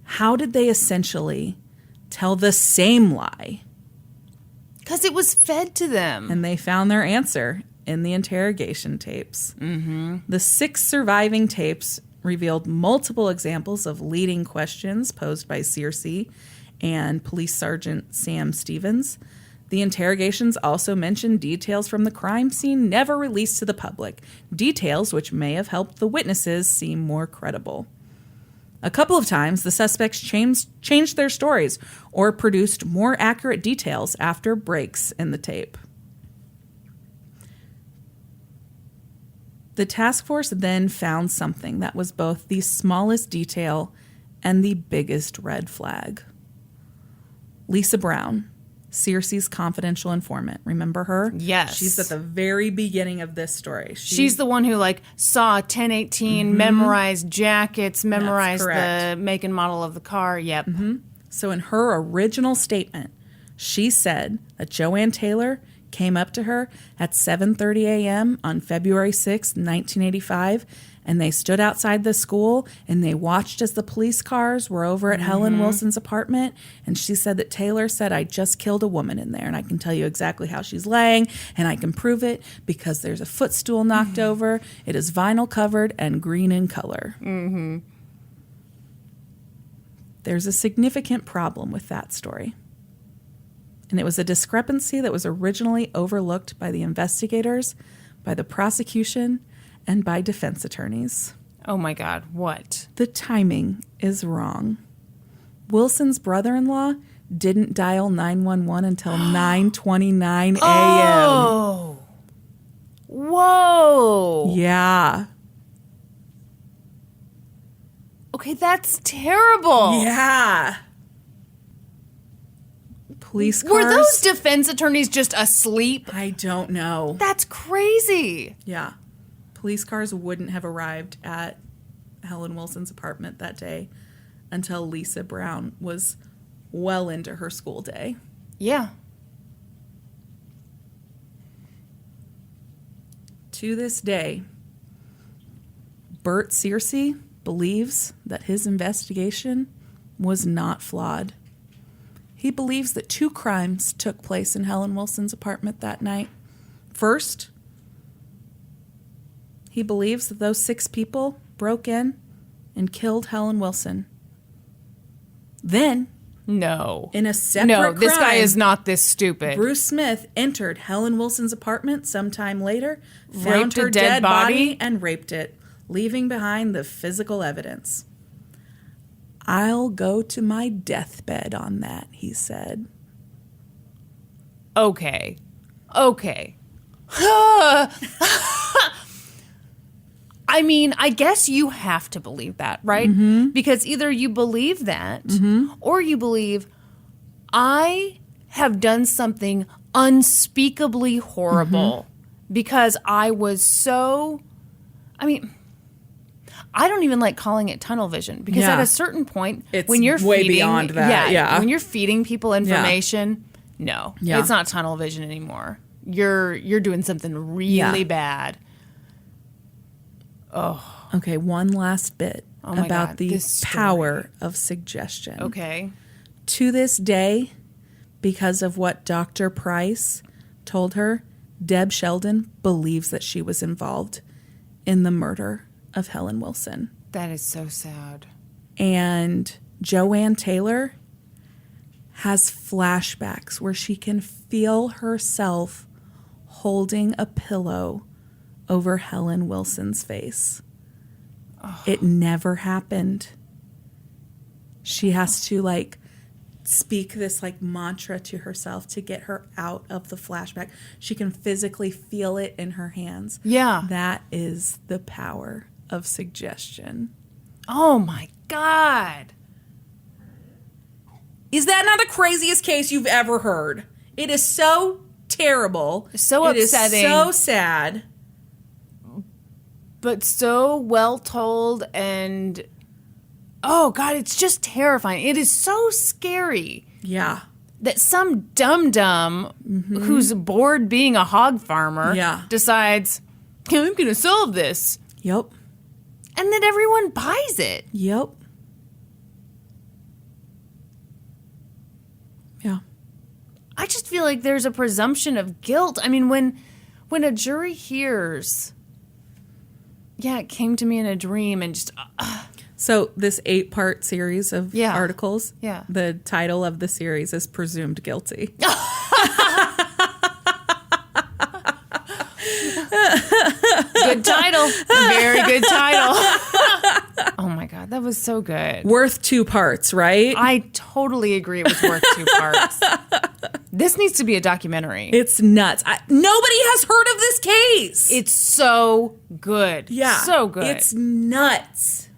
how did they essentially tell the same lie? Because it was fed to them. And they found their answer in the interrogation tapes. Mm-hmm. The 6 surviving tapes revealed multiple examples of leading questions posed by Searcy and Police Sergeant Sam Stevens. The interrogations also mentioned details from the crime scene never released to the public, details which may have helped the witnesses seem more credible. A couple of times, the suspects changed their stories or produced more accurate details after breaks in the tape. The task force then found something that was both the smallest detail and the biggest red flag. Lisa Brown, Searcy's confidential informant. Remember her? Yes. She's at the very beginning of this story. She's the one who saw 1018, memorized jackets, memorized the make and model of the car. Yep. Mm-hmm. So in her original statement, she said that Joanne Taylor came up to her at 7:30 a.m. on February 6, 1985, and they stood outside the school and they watched as the police cars were over at Helen Wilson's apartment. And she said that Taylor said, "I just killed a woman in there, and I can tell you exactly how she's laying, and I can prove it because there's a footstool knocked over. It is vinyl covered and green in color." Mm-hmm. There's a significant problem with that story. And it was a discrepancy that was originally overlooked by the investigators, by the prosecution, and by defense attorneys. Oh my God, what? The timing is wrong. Wilson's brother-in-law didn't dial 911 until 9:29 a.m. Oh! Whoa! Yeah. Okay, that's terrible. Yeah. Police cars. Were those defense attorneys just asleep? I don't know. That's crazy. Yeah. Police cars wouldn't have arrived at Helen Wilson's apartment that day until Lisa Brown was well into her school day. Yeah. To this day, Burt Searcy believes that his investigation was not flawed. He believes that 2 crimes took place in Helen Wilson's apartment that night. First, he believes that those 6 people broke in and killed Helen Wilson. Then, no. in a separate crime, this guy is not this stupid. Bruce Smith entered Helen Wilson's apartment sometime later, found Raped a her dead body, and raped it, leaving behind the physical evidence. "I'll go to my deathbed on that," he said. Okay. I mean, I guess you have to believe that, right? Mm-hmm. Because either you believe that or you believe I have done something unspeakably horrible because I was so... I don't even like calling it tunnel vision because at a certain point, it's when you're way feeding, beyond that. Yeah, when you're feeding people information, it's not tunnel vision anymore. You're doing something really bad. Oh, okay. One last bit about the power of suggestion. Okay. To this day, because of what Dr. Price told her, Deb Sheldon believes that she was involved in the murder of Helen Wilson. That is so sad. And Joanne Taylor has flashbacks where she can feel herself holding a pillow over Helen Wilson's face. Oh. It never happened. She has to speak this mantra to herself to get her out of the flashback. She can physically feel it in her hands. Yeah. That is the power of suggestion. Oh my God. Is that not the craziest case you've ever heard? It is so terrible. So upsetting. It is so sad. But so well told and... Oh, God, it's just terrifying. It is so scary. Yeah. That some dum-dum who's bored being a hog farmer decides, I'm going to solve this. Yep. And then everyone buys it. Yep. Yeah. I just feel like there's a presumption of guilt. I mean, when a jury hears, yeah, it came to me in a dream and just... So this 8-part series of articles, the title of the series is Presumed Guilty. Good title. Very good title. Oh my God, that was so good. Worth 2 parts, right? I totally agree it was worth 2 parts. This needs to be a documentary. It's nuts. Nobody has heard of this case. It's so good. Yeah. So good. It's nuts.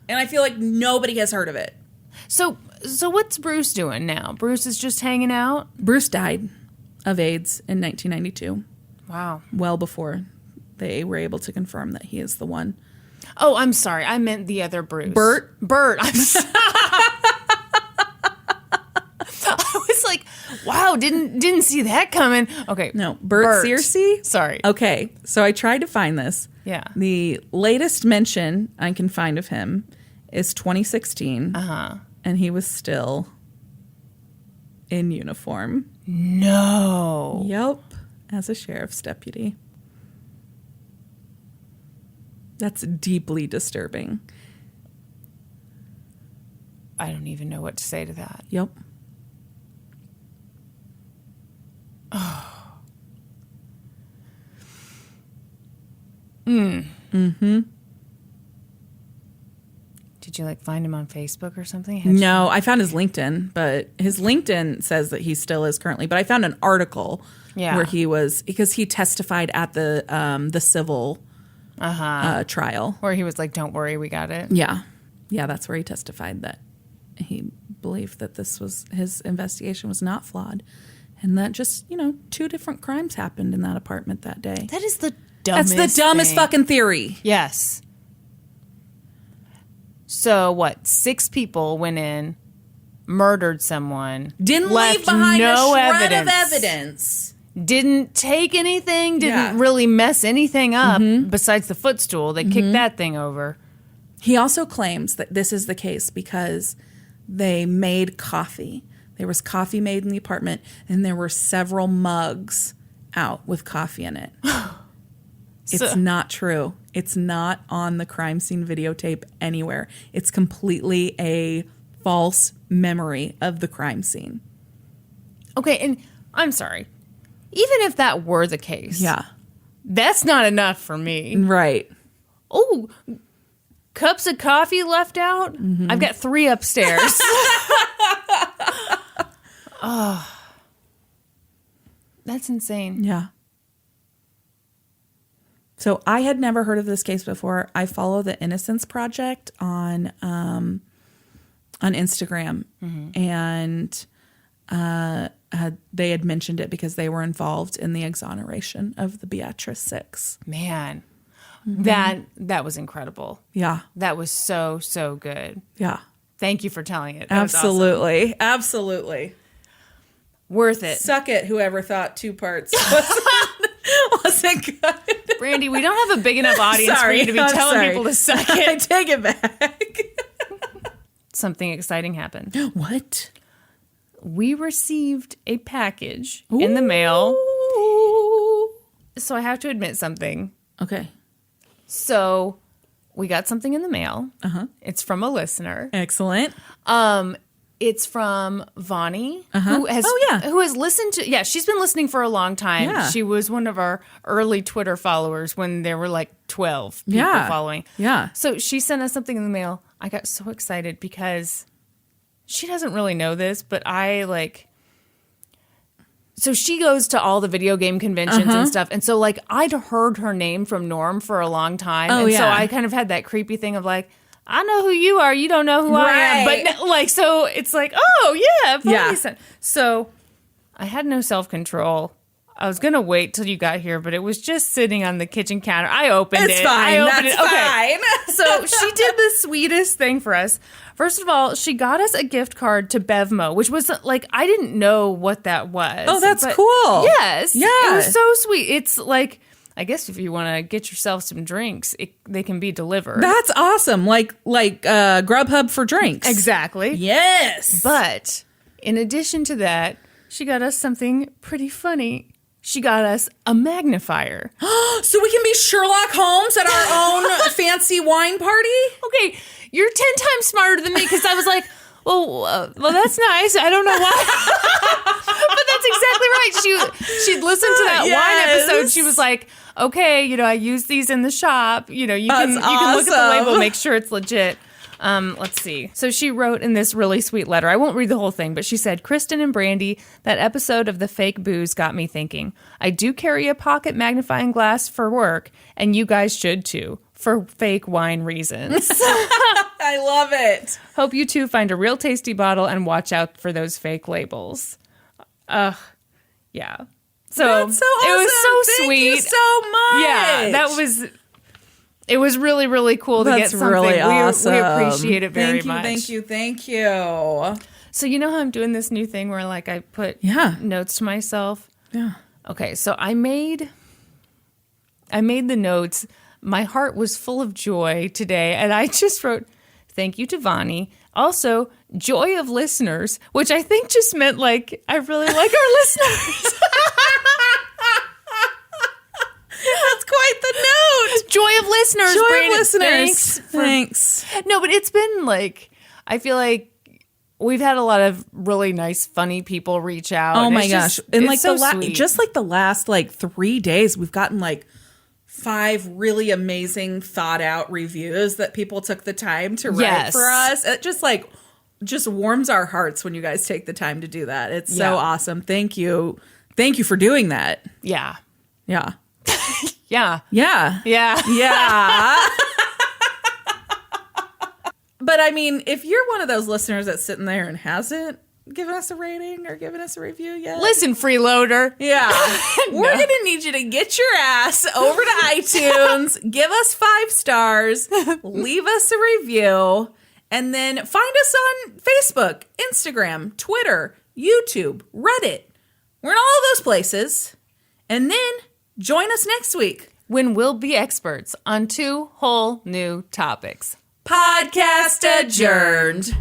And I feel like nobody has heard of it. So what's Bruce doing now? Bruce is just hanging out? Bruce died of AIDS in 1992. Wow. Well before they were able to confirm that he is the one. Oh, I'm sorry. I meant the other Bruce. Bert? I was like, wow, didn't see that coming. Okay. No, Burt Searcey? Sorry. Okay, so I tried to find this. Yeah. The latest mention I can find of him is 2016. Uh-huh. And he was still in uniform. No. Yep. As a sheriff's deputy. That's deeply disturbing. I don't even know what to say to that. Yep. Oh. Mm-hmm. Did you find him on Facebook or something? No, I found his LinkedIn, but his LinkedIn says that he still is currently. But I found an article where he was, because he testified at the civil trial. Where he was like, don't worry, we got it. Yeah. Yeah, that's where he testified that he believed that his investigation was not flawed. And that just, 2 different crimes happened in that apartment that day. That is the dumbest That's the dumbest fucking theory. Yes. So what? 6 people went in, murdered someone, didn't leave behind a shred of evidence. Didn't take anything, didn't really mess anything up besides the footstool. They kicked that thing over. He also claims that this is the case because they made coffee. There was coffee made in the apartment, and there were several mugs out with coffee in it. It's not true. It's not on the crime scene videotape anywhere. It's completely a false memory of the crime scene. Okay, and I'm sorry. Even if that were the case, that's not enough for me. Right. Oh, cups of coffee left out? I've got 3 upstairs. Oh, that's insane. Yeah. So I had never heard of this case before. I follow the Innocence Project on Instagram, and they had mentioned it because they were involved in the exoneration of the Beatrice Six. Man, that was incredible. Yeah, that was so good. Yeah, thank you for telling it. That Absolutely, was awesome. Absolutely, worth it. Suck it, whoever thought 2 parts wasn't good. Brandi, we don't have a big enough audience for you to be telling people to suck it. I take it back. Something exciting happened. What? We received a package in the mail. So I have to admit something. Okay. So we got something in the mail. It's from a listener. Excellent. It's from Vonnie, who has listened to, she's been listening for a long time. Yeah. She was one of our early Twitter followers when there were 12 people following. Yeah. So she sent us something in the mail. I got so excited because she doesn't really know this, but so she goes to all the video game conventions and stuff. And so I'd heard her name from Norm for a long time. So I kind of had that creepy thing of I know who you are. You don't know who I am. But so it's oh yeah. Yeah. So I had no self-control. I was going to wait till you got here, but it was just sitting on the kitchen counter. I opened it. It's fine. That's fine. So she did the sweetest thing for us. First of all, she got us a gift card to Bevmo, which was I didn't know what that was. Oh, that's cool. Yes. Yeah. It was so sweet. It's I guess if you want to get yourself some drinks, they can be delivered. That's awesome. Like Grubhub for drinks. Exactly. Yes. But in addition to that, she got us something pretty funny. She got us a magnifier. So we can be Sherlock Holmes at our own fancy wine party? Okay, you're 10 times smarter than me because I was like, well, that's nice. I don't know why. But that's exactly right. She'd listened to that wine episode. She was like, okay, I use these in the shop. You can look at the label, make sure it's legit. Let's see. So she wrote in this really sweet letter. I won't read the whole thing, but she said, Kristen and Brandi, that episode of the fake booze got me thinking. I do carry a pocket magnifying glass for work, and you guys should too, for fake wine reasons. I love it. Hope you two find a real tasty bottle and watch out for those fake labels. Yeah. So That's so awesome. It was so Thank sweet. You so much. Yeah, it was really, really cool to get something. Really awesome. We appreciate it very much. Thank you. So you know how I'm doing this new thing where like I put notes to myself? Yeah. Okay, so I made the notes. My heart was full of joy today, and I just wrote, thank you to Vani. Also, joy of listeners, which I think just meant like I really like our listeners. That's quite the note. Joy of listeners. Joy Brandi. of listeners. Thanks. No, but it's been like, I feel like we've had a lot of really nice, funny people reach out. Oh my gosh. And like so sweet. Just like the last like 3 days, we've gotten like 5 really amazing thought out reviews that people took the time to write for us. It just warms our hearts when you guys take the time to do that. It's so awesome. Thank you. Thank you for doing that. Yeah. Yeah. Yeah. Yeah. Yeah. Yeah. But I mean, if you're one of those listeners that's sitting there and hasn't given us a rating or given us a review yet. Listen, freeloader. Yeah. We're going to need you to get your ass over to iTunes, give us 5 stars, leave us a review, and then find us on Facebook, Instagram, Twitter, YouTube, Reddit. We're in all those places. And then join us next week when we'll be experts on 2 whole new topics. Podcast adjourned.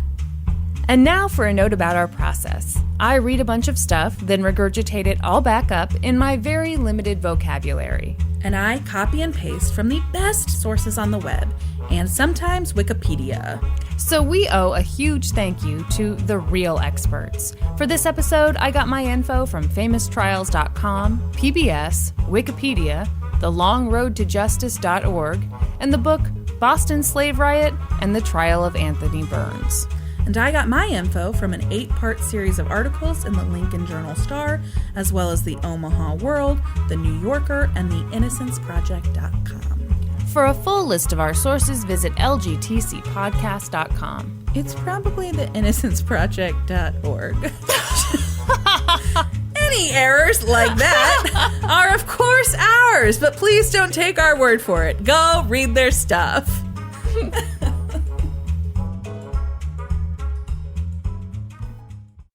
And now for a note about our process. I read a bunch of stuff, then regurgitate it all back up in my very limited vocabulary. And I copy and paste from the best sources on the web, and sometimes Wikipedia. So we owe a huge thank you to the real experts. For this episode, I got my info from famoustrials.com, PBS, Wikipedia, thelongroadtojustice.org, and the book Boston Slave Riot and the Trial of Anthony Burns. And I got my info from an 8-part series of articles in the Lincoln Journal-Star, as well as the Omaha World, the New Yorker, and the InnocenceProject.com. For a full list of our sources, visit lgtcpodcast.com. It's probably the InnocenceProject.org. Any errors like that are, of course, ours, but please don't take our word for it. Go read their stuff.